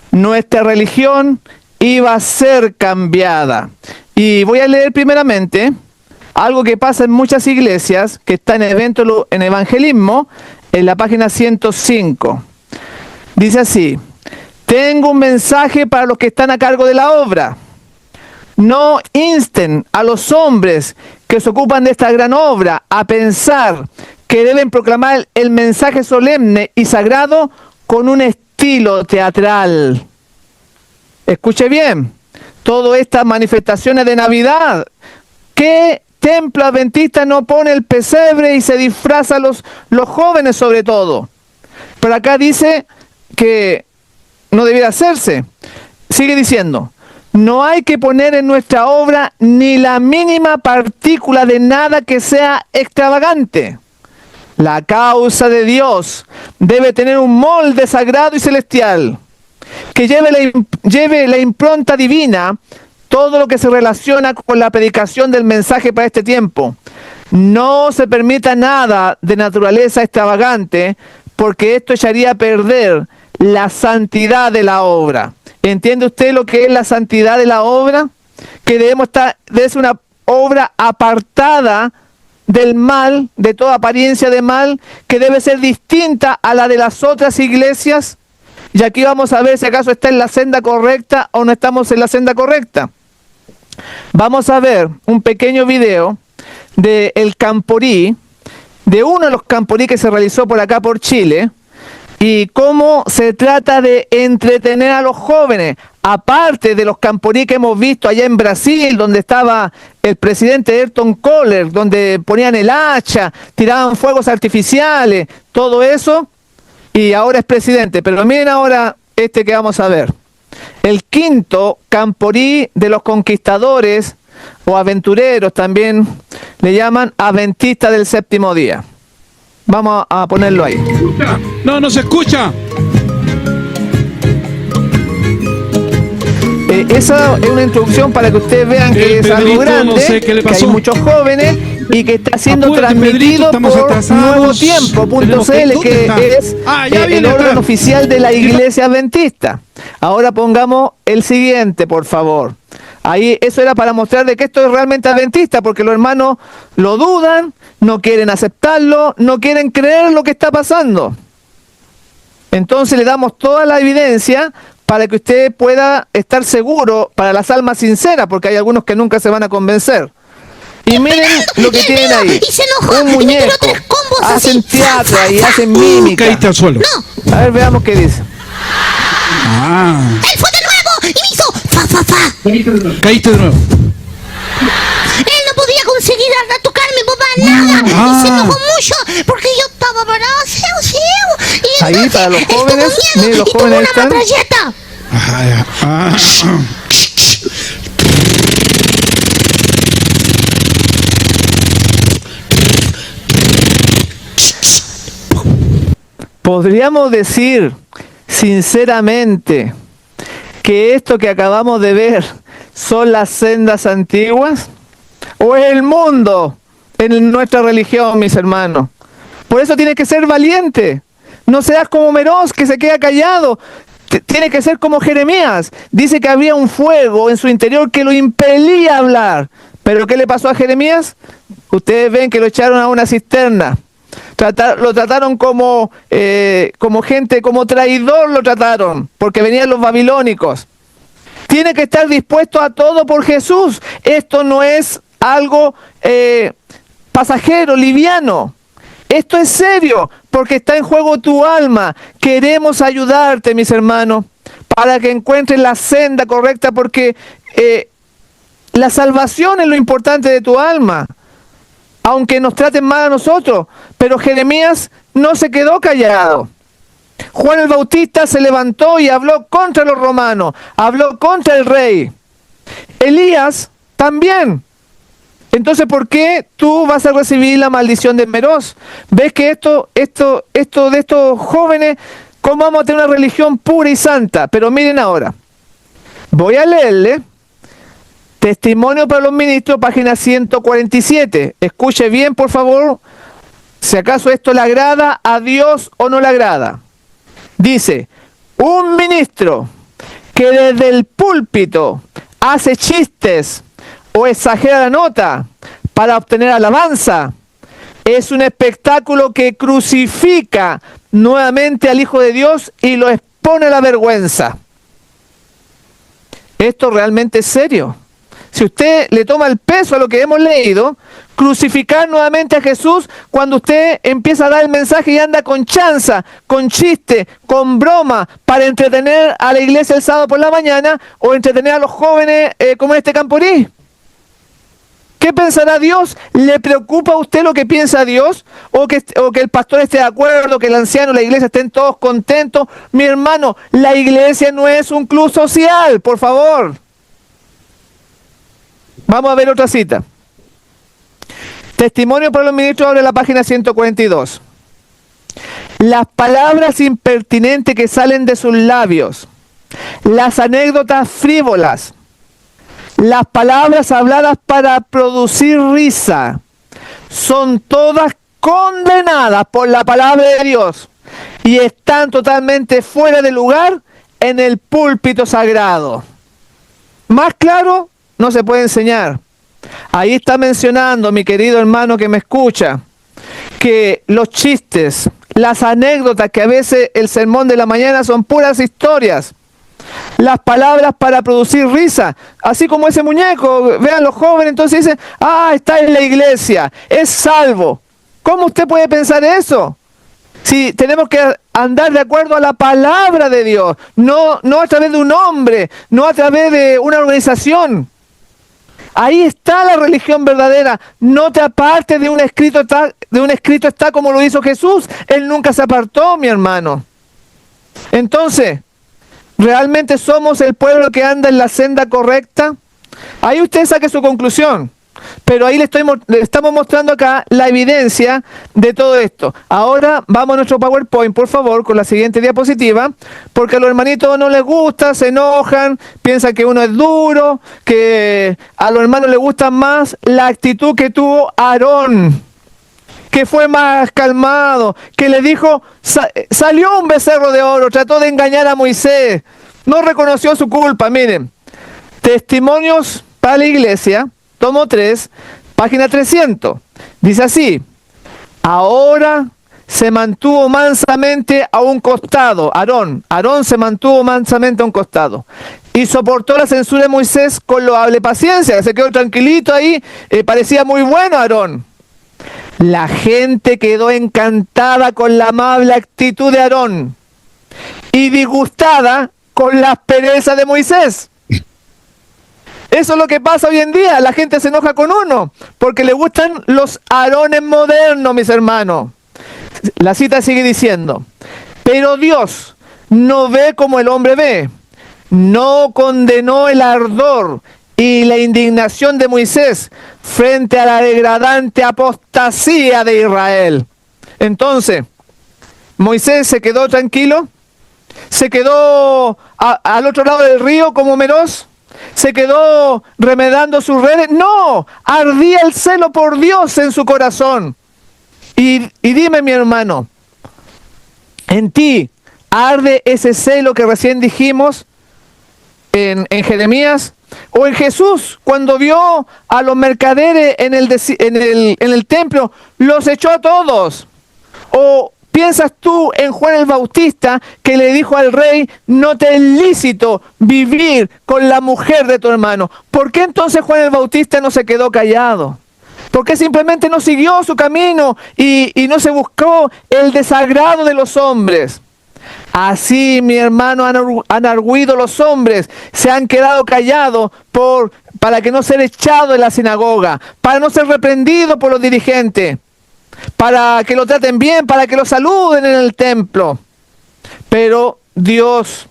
nuestra religión iba a ser cambiada. Y voy a leer primeramente algo que pasa en muchas iglesias, que está en evangelismo, en la página 105. Dice así: tengo un mensaje para los que están a cargo de la obra. No insten a los hombres que se ocupan de esta gran obra a pensar que deben proclamar el mensaje solemne y sagrado con un estilo teatral. Escuche bien, todas estas manifestaciones de Navidad, ¿qué templo adventista no pone el pesebre y se disfraza los jóvenes sobre todo? Pero acá dice que no debiera hacerse. Sigue diciendo: no hay que poner en nuestra obra ni la mínima partícula de nada que sea extravagante. La causa de Dios debe tener un molde sagrado y celestial, que lleve la impronta divina, todo lo que se relaciona con la predicación del mensaje para este tiempo. No se permita nada de naturaleza extravagante, porque esto echaría a perder la santidad de la obra. ¿Entiende usted lo que es la santidad de la obra? Que debe ser una obra apartada del mal, de toda apariencia de mal, que debe ser distinta a la de las otras iglesias. Y aquí vamos a ver si acaso está en la senda correcta o no estamos en la senda correcta. Vamos a ver un pequeño video de el Camporí, de uno de los Camporí que se realizó por acá por Chile, y cómo se trata de entretener a los jóvenes, aparte de los Camporí que hemos visto allá en Brasil, donde estaba el presidente Ayrton Kohler, donde ponían el hacha, tiraban fuegos artificiales, todo eso, y ahora es presidente. Pero miren ahora este que vamos a ver. El quinto Camporí de los conquistadores, o aventureros también le llaman, adventistas del séptimo día. Vamos a ponerlo ahí. No se escucha. Esa es una introducción para que ustedes vean que es algo grande, no sé qué le que hay pasó. muchos jóvenes y que está siendo Apúrate, transmitido Pedrito, estamos por atrasados. nuevotiempo.cl, que es ya el viene órgano atrás. oficial de la Iglesia Adventista. Ahora pongamos el siguiente, por favor. Ahí, eso era para mostrar de que esto es realmente adventista, porque los hermanos lo dudan, no quieren aceptarlo, no quieren creer lo que está pasando. Entonces le damos toda la evidencia para que usted pueda estar seguro para las almas sinceras, porque hay algunos que nunca se van a convencer. Y miren lo que tienen ahí. Y se enojó, Un y me tiró muñeco. 3 combos Hacen así. teatro ahí, hacen mímica. Caíste al suelo. A ver, veamos qué dice. Ah, Él fue de nuevo y me hizo fa. caíste de nuevo. Él no podía conseguir tocarme, papá, nada. Y se enojó mucho porque yo estaba parado, y Ahí, entonces, para los él tuvo jóvenes, miedo miren, los y tomó jóvenes una están. metralleta. ¿Podríamos decir sinceramente que esto que acabamos de ver son las sendas antiguas? ¿O es el mundo en nuestra religión, mis hermanos? Por eso tienes que ser valiente. No seas como Meroz, que se queda callado. Tiene que ser como Jeremías. Dice que había un fuego en su interior que lo impelía a hablar. ¿Pero qué le pasó a Jeremías? Ustedes ven que lo echaron a una cisterna. Lo trataron como gente, como traidor lo trataron, porque venían los babilónicos. Tiene que estar dispuesto a todo por Jesús. Esto no es algo pasajero, liviano. Esto es serio, porque está en juego tu alma. Queremos ayudarte, mis hermanos, para que encuentres la senda correcta, porque la salvación es lo importante de tu alma. Aunque nos traten mal a nosotros, pero Jeremías no se quedó callado. Juan el Bautista se levantó y habló contra los romanos, habló contra el rey. Elías también. Entonces, ¿por qué tú vas a recibir la maldición de Meroz? ¿Ves que esto de estos jóvenes, cómo vamos a tener una religión pura y santa? Pero miren ahora, voy a leerle Testimonio para los Ministros, página 147. Escuche bien, por favor, si acaso esto le agrada a Dios o no le agrada. Dice, un ministro que desde el púlpito hace chistes o exagera la nota para obtener alabanza, es un espectáculo que crucifica nuevamente al Hijo de Dios y lo expone a la vergüenza. Esto realmente es serio. Si usted le toma el peso a lo que hemos leído, crucificar nuevamente a Jesús cuando usted empieza a dar el mensaje y anda con chanza, con chiste, con broma, para entretener a la iglesia el sábado por la mañana o entretener a los jóvenes como en este Camporí. ¿Qué pensará Dios? ¿Le preocupa a usted lo que piensa Dios? ¿O que el pastor esté de acuerdo, que el anciano, la iglesia estén todos contentos? Mi hermano, la iglesia no es un club social, por favor. Vamos a ver otra cita. Testimonio para los Ministros, abre la página 142. Las palabras impertinentes que salen de sus labios, las anécdotas frívolas, las palabras habladas para producir risa, son todas condenadas por la palabra de Dios y están totalmente fuera de lugar en el púlpito sagrado. Más claro no se puede enseñar. Ahí está mencionando, mi querido hermano que me escucha, que los chistes, las anécdotas, que a veces el sermón de la mañana son puras historias, las palabras para producir risa, así como ese muñeco, vean los jóvenes, entonces dicen, está en la iglesia, es salvo. ¿Cómo usted puede pensar eso? Si tenemos que andar de acuerdo a la palabra de Dios, no a través de un hombre, no a través de una organización. Ahí está la religión verdadera. No te apartes de un escrito está como lo hizo Jesús. Él nunca se apartó, mi hermano. Entonces, ¿realmente somos el pueblo que anda en la senda correcta? Ahí usted saque su conclusión. Pero ahí le estamos mostrando acá la evidencia de todo esto. Ahora vamos a nuestro PowerPoint, por favor, con la siguiente diapositiva, porque a los hermanitos no les gusta, se enojan, piensan que uno es duro, que a los hermanos les gusta más la actitud que tuvo Aarón, que fue más calmado, que le dijo, salió un becerro de oro, trató de engañar a Moisés, no reconoció su culpa. Miren, Testimonios para la Iglesia, tomo 3, página 300. Dice así: ahora se mantuvo mansamente a un costado. Aarón se mantuvo mansamente a un costado y soportó la censura de Moisés con loable paciencia. Se quedó tranquilito ahí, parecía muy bueno Aarón. La gente quedó encantada con la amable actitud de Aarón y disgustada con la aspereza de Moisés. Eso es lo que pasa hoy en día. La gente se enoja con uno porque le gustan los Aarones modernos, mis hermanos. La cita sigue diciendo: pero Dios no ve como el hombre ve. No condenó el ardor y la indignación de Moisés frente a la degradante apostasía de Israel. Entonces, Moisés se quedó tranquilo, se quedó al otro lado del río como Meroz, se quedó remedando sus redes. No, ardía el celo por Dios en su corazón. Y dime, mi hermano, ¿en ti arde ese celo que recién dijimos en Jeremías? ¿O en Jesús, cuando vio a los mercaderes en el templo, los echó a todos? ¿O piensas tú en Juan el Bautista que le dijo al rey, no te es lícito vivir con la mujer de tu hermano? ¿Por qué entonces Juan el Bautista no se quedó callado? ¿Por qué simplemente no siguió su camino y no se buscó el desagrado de los hombres? Así, mi hermano, han arguido los hombres, se han quedado callados para que no ser echados de la sinagoga, para no ser reprendidos por los dirigentes, para que lo traten bien, para que lo saluden en el templo. Pero Dios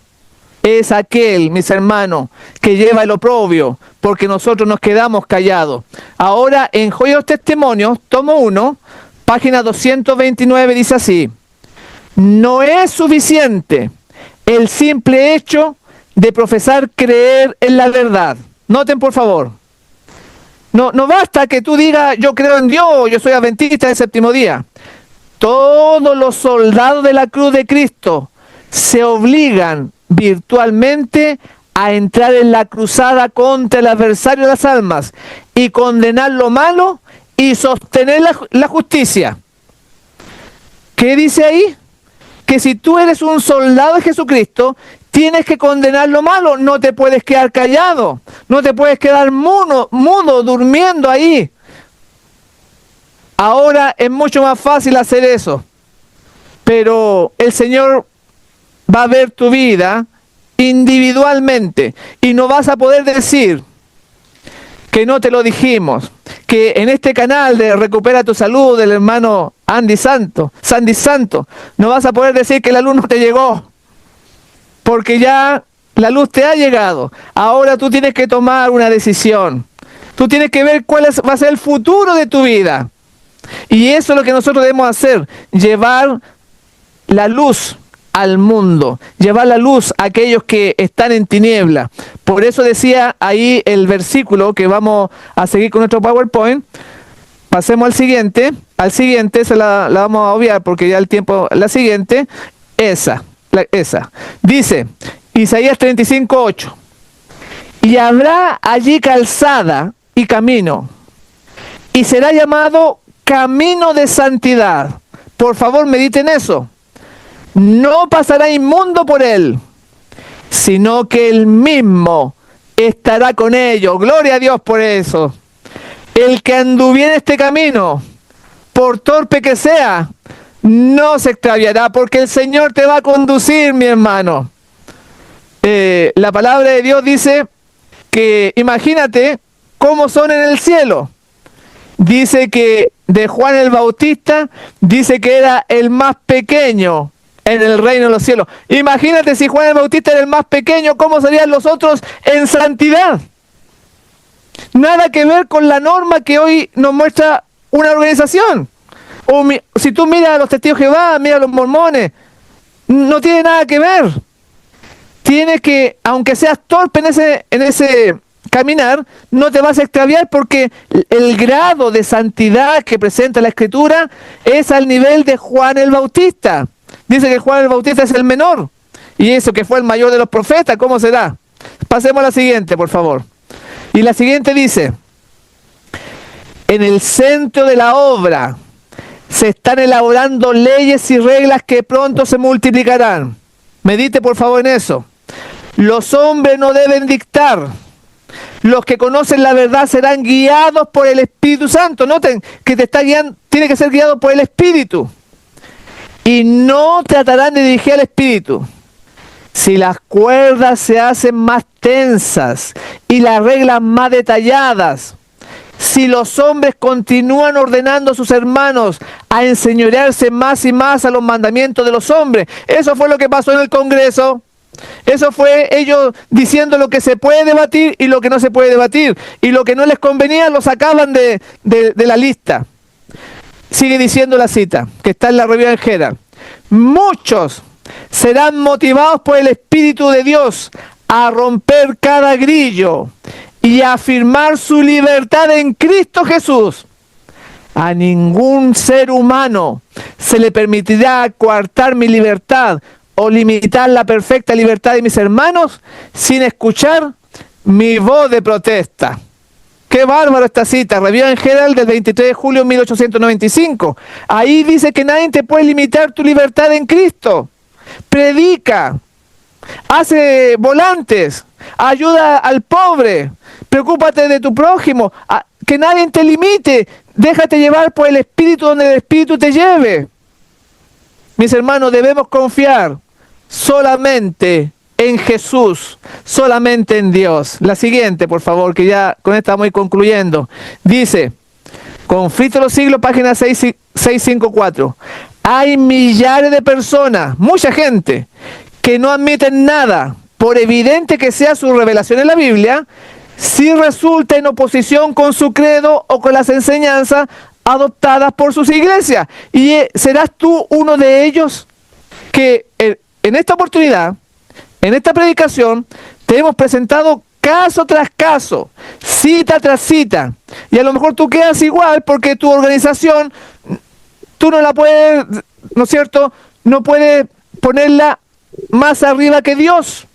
es aquel, mis hermanos, que lleva el oprobio, porque nosotros nos quedamos callados. Ahora, en Joya de los Testimonios, tomo 1, página 229, dice así: no es suficiente el simple hecho de profesar creer en la verdad. Noten, por favor. No basta que tú digas, yo creo en Dios, yo soy adventista del séptimo día. Todos los soldados de la cruz de Cristo se obligan virtualmente a entrar en la cruzada contra el adversario de las almas y condenar lo malo y sostener la justicia. ¿Qué dice ahí? Que si tú eres un soldado de Jesucristo, tienes que condenar lo malo, no te puedes quedar callado, no te puedes quedar mudo, durmiendo ahí. Ahora es mucho más fácil hacer eso, pero el Señor va a ver tu vida individualmente y no vas a poder decir que no te lo dijimos, que en este canal de Recupera tu Salud del hermano Sandy Santo, no vas a poder decir que la luz no te llegó, porque ya la luz te ha llegado. Ahora tú tienes que tomar una decisión. Tú tienes que ver cuál va a ser el futuro de tu vida. Y eso es lo que nosotros debemos hacer, llevar la luz al mundo, llevar la luz a aquellos que están en tiniebla. Por eso decía ahí el versículo que vamos a seguir con nuestro PowerPoint. Pasemos al siguiente, esa la vamos a obviar porque ya el tiempo, la siguiente, esa. Dice, Isaías 35:8, y habrá allí calzada y camino, y será llamado camino de santidad. Por favor, mediten eso. No pasará inmundo por él, sino que él mismo estará con ellos. Gloria a Dios por eso. El que anduviere este camino, por torpe que sea, no se extraviará, porque el Señor te va a conducir, mi hermano. La palabra de Dios dice que, imagínate cómo son en el cielo. Dice que de Juan el Bautista, dice que era el más pequeño en el reino de los cielos. Imagínate si Juan el Bautista era el más pequeño, ¿cómo serían los otros en santidad? Nada que ver con la norma que hoy nos muestra una organización. Si tú miras a los testigos de Jehová, mira a los mormones, no tiene nada que ver. Tiene que, aunque seas torpe en ese caminar, no te vas a extraviar, porque el grado de santidad que presenta la Escritura es al nivel de Juan el Bautista. Dice que Juan el Bautista es el menor, y eso que fue el mayor de los profetas, ¿cómo será? Pasemos a la siguiente, por favor. Y la siguiente dice, en el centro de la obra se están elaborando leyes y reglas que pronto se multiplicarán. Medite por favor en eso. Los hombres no deben dictar. Los que conocen la verdad serán guiados por el Espíritu Santo. Noten que te está guiando, tiene que ser guiado por el Espíritu. Y no tratarán de dirigir al Espíritu. Si las cuerdas se hacen más tensas y las reglas más detalladas, si los hombres continúan ordenando a sus hermanos a enseñorearse más y más a los mandamientos de los hombres, eso fue lo que pasó en el Congreso. Eso fue ellos diciendo lo que se puede debatir y lo que no se puede debatir, y lo que no les convenía lo sacaban de la lista. Sigue diciendo la cita, que está en la revista del Herald. Muchos serán motivados por el Espíritu de Dios a romper cada grillo y a afirmar su libertad en Cristo Jesús. A ningún ser humano se le permitirá coartar mi libertad o limitar la perfecta libertad de mis hermanos sin escuchar mi voz de protesta. Qué bárbaro esta cita, Review en Herald del 23 de julio de 1895. Ahí dice que nadie te puede limitar tu libertad en Cristo. Predica, hace volantes, ayuda al pobre, preocúpate de tu prójimo, que nadie te limite, déjate llevar por el Espíritu donde el Espíritu te lleve. Mis hermanos, debemos confiar solamente en Jesús, solamente en Dios. La siguiente, por favor, que ya con esta voy concluyendo. Dice, Conflicto de los Siglos, página 654. Hay millares de personas, mucha gente, que no admiten nada, por evidente que sea su revelación en la Biblia, si resulta en oposición con su credo o con las enseñanzas adoptadas por sus iglesias. Y serás tú uno de ellos que en esta oportunidad, en esta predicación, te hemos presentado caso tras caso, cita tras cita, y a lo mejor tú quedas igual porque tu organización, tú no la puedes, ¿no es cierto?, no puedes ponerla más arriba que Dios.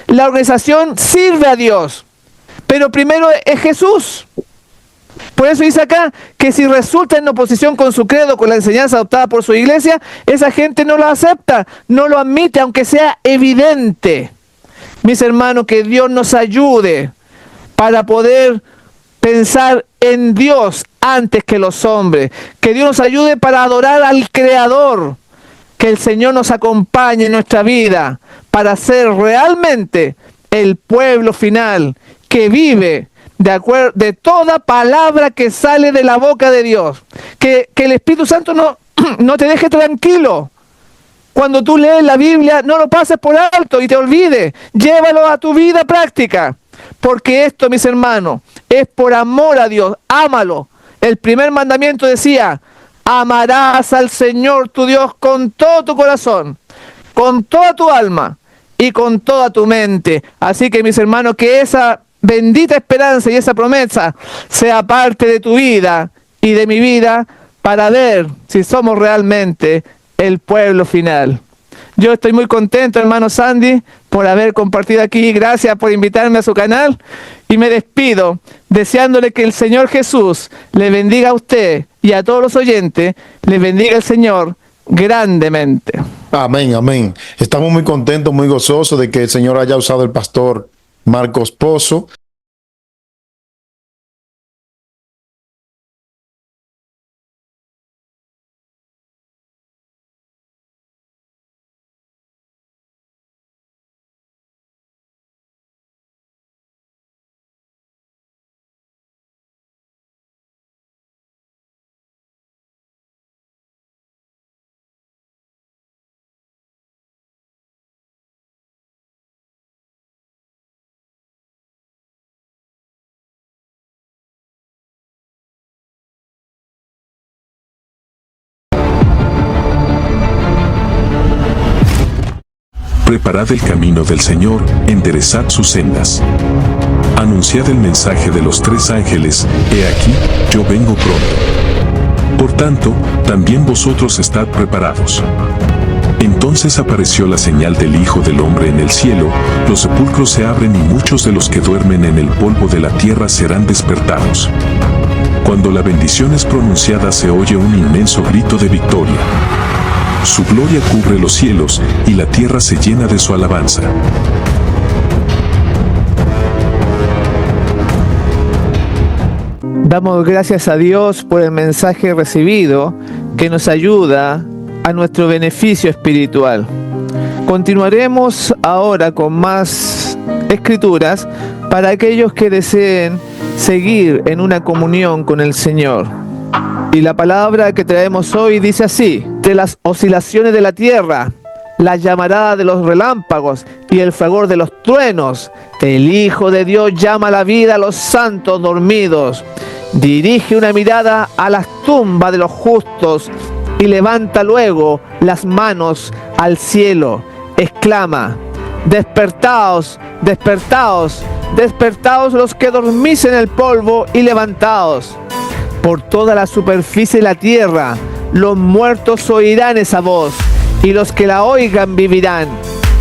La organización sirve a Dios, pero primero es Jesús. Por eso dice acá que si resulta en oposición con su credo, con la enseñanza adoptada por su iglesia, esa gente no lo acepta, no lo admite, aunque sea evidente. Mis hermanos, que Dios nos ayude para poder pensar en Dios antes que los hombres. Que Dios nos ayude para adorar al Creador. Que el Señor nos acompañe en nuestra vida para ser realmente el pueblo final que vive de toda palabra que sale de la boca de Dios. Que el Espíritu Santo no te deje tranquilo. Cuando tú lees la Biblia, no lo pases por alto y te olvides. Llévalo a tu vida práctica. Porque esto, mis hermanos, es por amor a Dios. Ámalo. El primer mandamiento decía, amarás al Señor tu Dios con todo tu corazón, con toda tu alma y con toda tu mente. Así que, mis hermanos, que esa bendita esperanza y esa promesa sea parte de tu vida y de mi vida para ver si somos realmente el pueblo final. Yo estoy muy contento, hermano Sandy, por haber compartido aquí. Gracias por invitarme a su canal. Y me despido deseándole que el Señor Jesús le bendiga a usted y a todos los oyentes. Le bendiga el Señor grandemente. Amén, amén. Estamos muy contentos, muy gozosos de que el Señor haya usado el pastor Marcos Pozo. Preparad el camino del Señor, enderezad sus sendas. Anunciad el mensaje de los tres ángeles, he aquí, yo vengo pronto. Por tanto, también vosotros estad preparados. Entonces apareció la señal del Hijo del Hombre en el cielo, los sepulcros se abren y muchos de los que duermen en el polvo de la tierra serán despertados. Cuando la bendición es pronunciada se oye un inmenso grito de victoria. Su gloria cubre los cielos, y la tierra se llena de su alabanza. Damos gracias a Dios por el mensaje recibido que nos ayuda a nuestro beneficio espiritual. Continuaremos ahora con más escrituras para aquellos que deseen seguir en una comunión con el Señor. Y la palabra que traemos hoy dice así: de las oscilaciones de la tierra, la llamarada de los relámpagos y el fragor de los truenos, el Hijo de Dios llama a la vida a los santos dormidos. Dirige una mirada a las tumbas de los justos y levanta luego las manos al cielo. Exclama: despertaos, despertaos, despertaos los que dormís en el polvo y levantaos. Por toda la superficie de la tierra, los muertos oirán esa voz, y los que la oigan vivirán,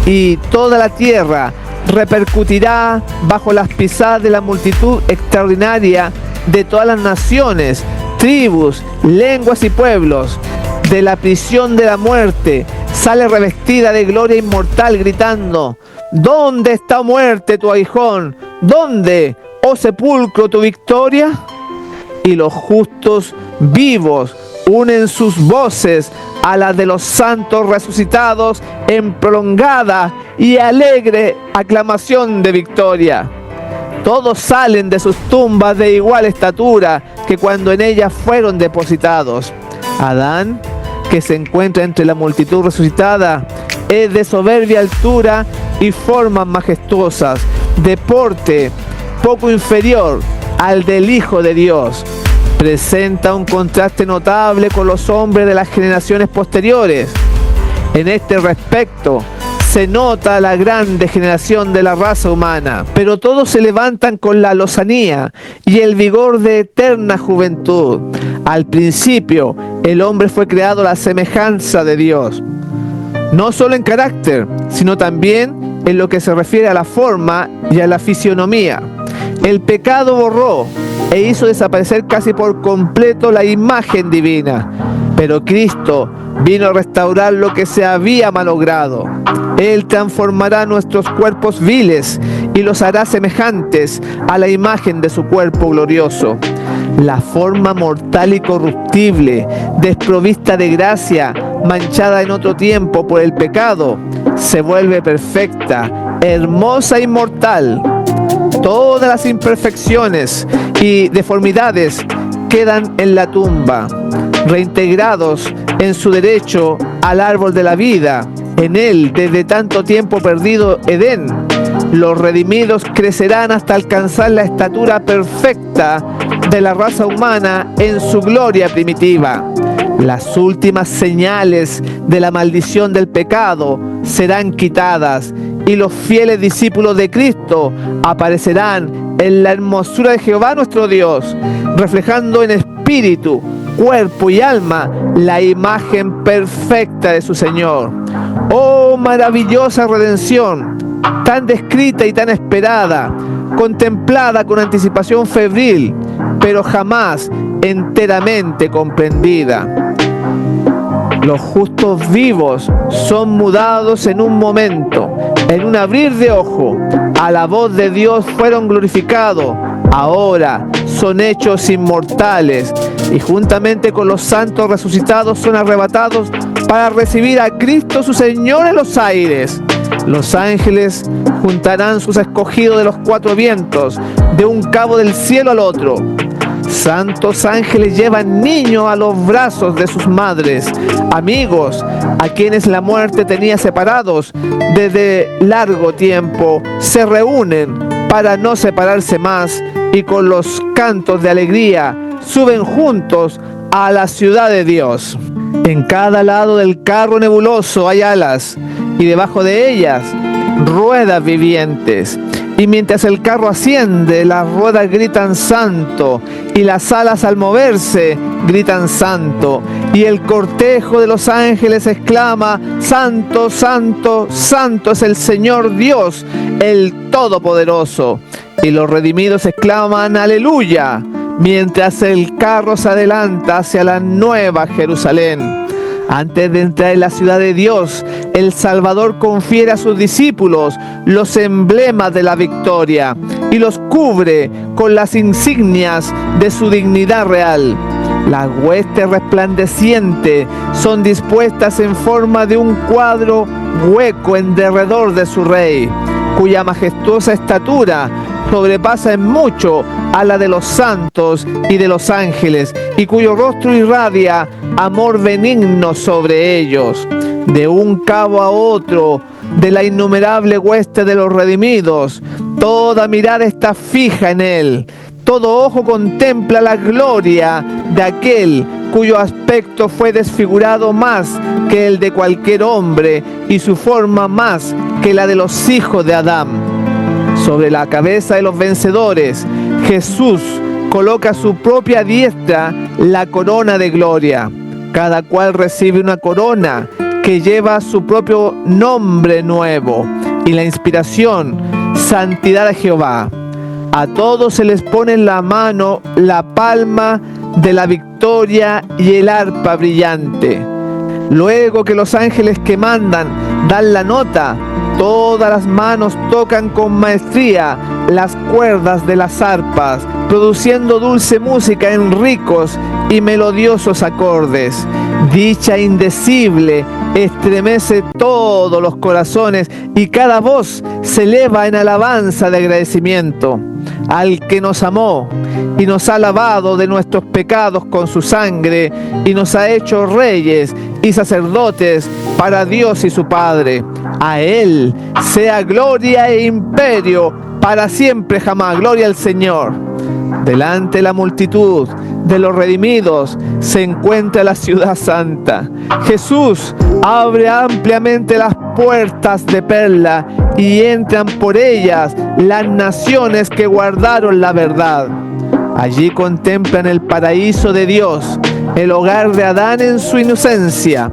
y toda la tierra repercutirá bajo las pisadas de la multitud extraordinaria de todas las naciones, tribus, lenguas y pueblos. De la prisión de la muerte sale revestida de gloria inmortal, gritando: ¿dónde está, muerte, tu aguijón? ¿Dónde, oh sepulcro, tu victoria? Y los justos vivos unen sus voces a las de los santos resucitados en prolongada y alegre aclamación de victoria. Todos salen de sus tumbas de igual estatura que cuando en ellas fueron depositados. Adán, que se encuentra entre la multitud resucitada, es de soberbia altura y formas majestuosas, de porte poco inferior al del Hijo de Dios. Presenta un contraste notable con los hombres de las generaciones posteriores. En este respecto se nota la gran degeneración de la raza humana, pero todos se levantan con la lozanía y el vigor de eterna juventud. Al principio, el hombre fue creado a la semejanza de Dios, no solo en carácter, sino también en lo que se refiere a la forma y a la fisionomía. El pecado borró e hizo desaparecer casi por completo la imagen divina, pero Cristo vino a restaurar lo que se había malogrado. Él transformará nuestros cuerpos viles y los hará semejantes a la imagen de su cuerpo glorioso. La forma mortal y corruptible, desprovista de gracia, manchada en otro tiempo por el pecado, se vuelve perfecta, hermosa e inmortal. Todas las imperfecciones y deformidades quedan en la tumba, reintegrados en su derecho al árbol de la vida, en él desde tanto tiempo perdido Edén. Los redimidos crecerán hasta alcanzar la estatura perfecta de la raza humana en su gloria primitiva. Las últimas señales de la maldición del pecado serán quitadas y los fieles discípulos de Cristo aparecerán en la hermosura de Jehová nuestro Dios, reflejando en espíritu, cuerpo y alma la imagen perfecta de su Señor. ¡Oh, maravillosa redención! Tan descrita y tan esperada, contemplada con anticipación febril, pero jamás enteramente comprendida. Los justos vivos son mudados en un momento, en un abrir de ojo. A la voz de Dios fueron glorificados. Ahora son hechos inmortales y juntamente con los santos resucitados son arrebatados para recibir a Cristo su Señor en los aires. Los ángeles juntarán sus escogidos de los cuatro vientos, de un cabo del cielo al otro. Santos ángeles llevan niños a los brazos de sus madres, amigos a quienes la muerte tenía separados desde largo tiempo, se reúnen para no separarse más y con los cantos de alegría suben juntos a la ciudad de Dios. En cada lado del carro nebuloso hay alas y debajo de ellas ruedas vivientes. Y mientras el carro asciende, las ruedas gritan santo, y las alas al moverse gritan santo, y el cortejo de los ángeles exclama: santo, santo, santo es el Señor Dios, el Todopoderoso. Y los redimidos exclaman aleluya, mientras el carro se adelanta hacia la nueva Jerusalén. Antes de entrar en la ciudad de Dios, el Salvador confiere a sus discípulos los emblemas de la victoria y los cubre con las insignias de su dignidad real. Las huestes resplandecientes son dispuestas en forma de un cuadro hueco en derredor de su rey, cuya majestuosa estatura sobrepasa en mucho a la de los santos y de los ángeles, y cuyo rostro irradia amor benigno sobre ellos. De un cabo a otro de la innumerable hueste de los redimidos, toda mirada está fija en él, todo ojo contempla la gloria de aquel cuyo aspecto fue desfigurado más que el de cualquier hombre y su forma más que la de los hijos de Adán. Sobre la cabeza de los vencedores, Jesús coloca a su propia diestra la corona de gloria. Cada cual recibe una corona que lleva su propio nombre nuevo y la inspiración, santidad de Jehová. A todos se les pone en la mano la palma de la victoria y el arpa brillante. Luego que los ángeles que mandan dan la nota, todas las manos tocan con maestría las cuerdas de las arpas, produciendo dulce música en ricos y melodiosos acordes. Dicha indecible estremece todos los corazones y cada voz se eleva en alabanza de agradecimiento al que nos amó y nos ha lavado de nuestros pecados con su sangre y nos ha hecho reyes y sacerdotes para Dios y su Padre. A Él sea gloria e imperio para siempre jamás. Gloria al Señor. Delante de la multitud de los redimidos se encuentra la ciudad santa. Jesús abre ampliamente las puertas de perla y entran por ellas las naciones que guardaron la verdad. Allí contemplan el paraíso de Dios, el hogar de Adán en su inocencia.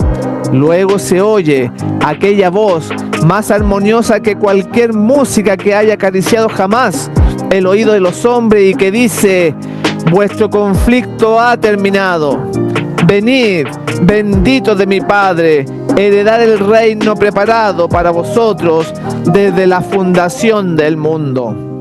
Luego se oye aquella voz más armoniosa que cualquier música que haya acariciado jamás el oído de los hombres y que dice: vuestro conflicto ha terminado. Venid, benditos de mi Padre, heredad el reino preparado para vosotros desde la fundación del mundo.